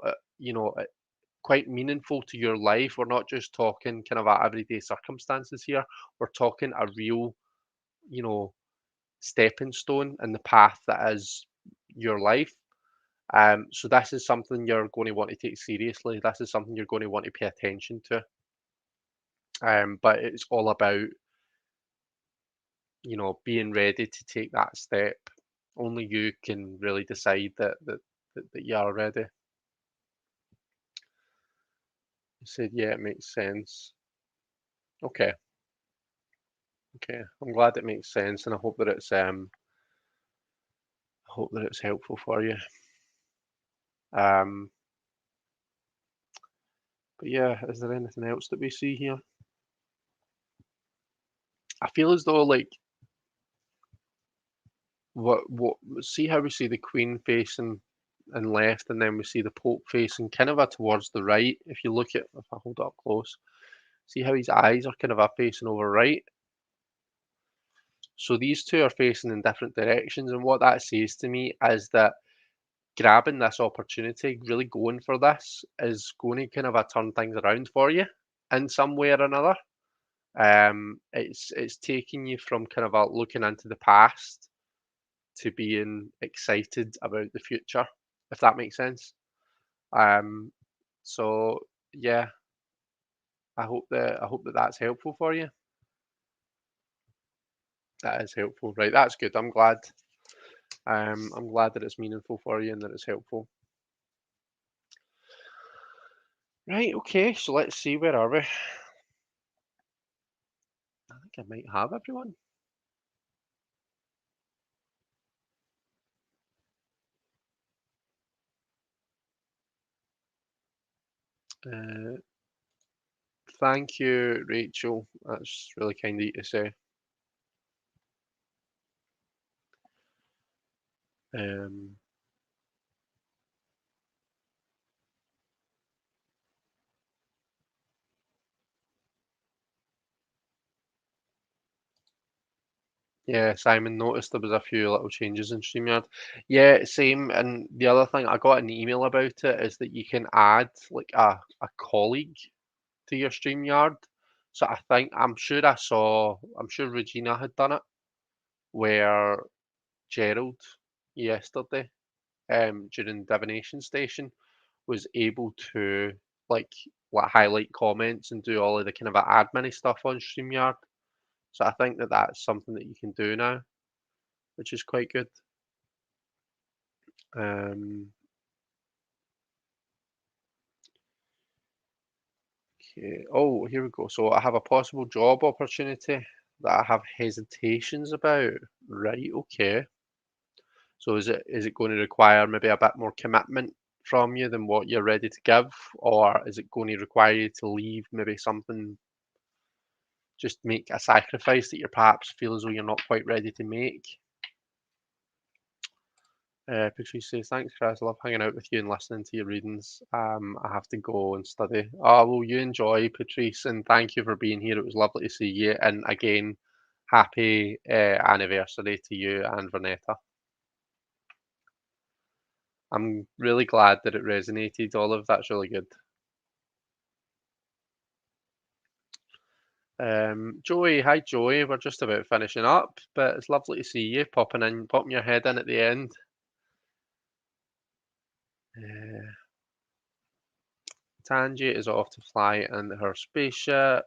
quite meaningful to your life. We're not just talking kind of everyday circumstances here. We're talking a real, you know, stepping stone in the path that is your life. So this is something you're going to want to take seriously. This is something you're going to want to pay attention to. But it's all about, being ready to take that step. Only you can really decide that you are ready. You said, yeah, it makes sense. Okay, okay. I'm glad it makes sense, and I hope that it's helpful for you. Um, But yeah, is there anything else that we see here? I feel as though like what see how we see the Queen facing and left, and then we see the Pope facing kind of a towards the right. If you look at, if I hold it up close, see how his eyes are kind of a facing over right. So these two are facing in different directions, and what that says to me is that grabbing this opportunity, really going for this, is going to kind of turn things around for you in some way or another. It's taking you from kind of looking into the past to being excited about the future, if that makes sense. Um, so yeah, I hope that that's helpful for you. That is helpful, right? That's good. I'm glad. I'm glad that it's meaningful for you and that it's helpful. Right. Okay. So let's see. Where are we? I think I might have everyone. Uh, Thank you, Rachel. That's really kind of you to say. Um, yeah, Simon noticed there was a few little changes in StreamYard. Yeah, same. And the other thing, I got an email about it, is that you can add like a colleague to your StreamYard. So I'm sure Regina had done it, where Gerald yesterday, during Divination Station, was able to like highlight comments and do all of the kind of admin stuff on StreamYard. So I think that that's something that you can do now, which is quite good. Um, okay. Oh, here we go. So I have a possible job opportunity that I have hesitations about. Right, okay. So is it going to require maybe a bit more commitment from you than what you're ready to give, or is it going to require you to leave maybe something, just make a sacrifice that you perhaps feel as though you're not quite ready to make? Patrice says, thanks, Chris. I love hanging out with you and listening to your readings. I have to go and study. Oh, well, you enjoy, Patrice, and thank you for being here. It was lovely to see you. And again, happy anniversary to you and Vernetta. I'm really glad that it resonated, Olive. That's really good. Joey, hi Joey. We're just about finishing up, but it's lovely to see you popping your head in at the end. Uh, Tangi is off to fly in her spaceship.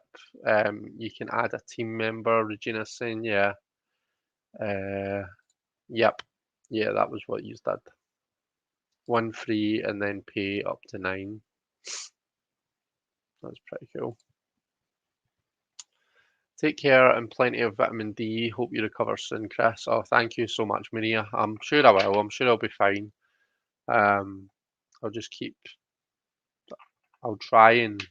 You can add a team member. Regina's saying, yeah. Uh, yep. Yeah, that was what you did. One free and then pay up to 9. That's pretty cool. Take care and plenty of vitamin D. Hope you recover soon, Chris. Oh, thank you so much, Maria. I'm sure I will. I'm sure I'll be fine. Um, I'll just keep. I'll try and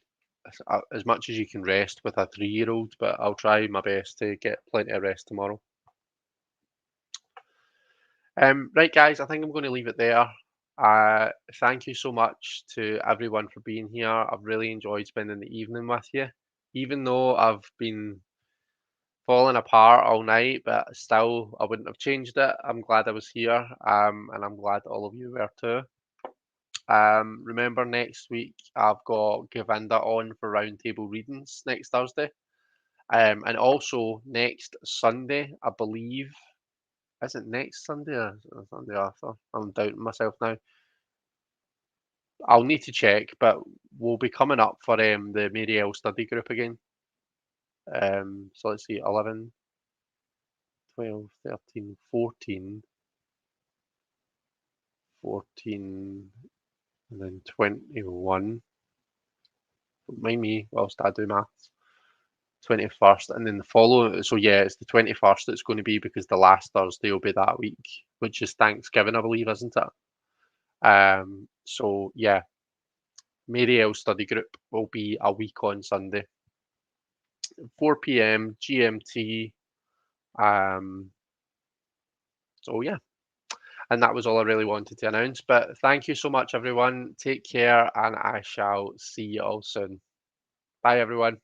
as much as you can rest with a 3-year-old, but I'll try my best to get plenty of rest tomorrow. Right, guys, I think I'm going to leave it there. Thank you so much to everyone for being here. I've really enjoyed spending the evening with you, even though I've been falling apart all night, but still, I wouldn't have changed it. I'm glad I was here, and I'm glad all of you were too. Remember, next week I've got Govinda on for roundtable readings next Thursday. And also next Sunday, I believe, is it next Sunday or Sunday after? I'm doubting myself now. I'll need to check, but we'll be coming up for the Marielle study group again. So let's see, 11, 12, 13, 14, 14, and then 21. Mind me whilst I do maths. 21st, and then the following. So yeah, it's the 21st it's going to be, because the last Thursday will be that week, which is Thanksgiving, I believe, isn't it? So yeah, Marielle study group will be a week on Sunday, 4 p.m. GMT. Um, so yeah, and that was all I really wanted to announce. But thank you so much, everyone. Take care, and I shall see you all soon. Bye, everyone.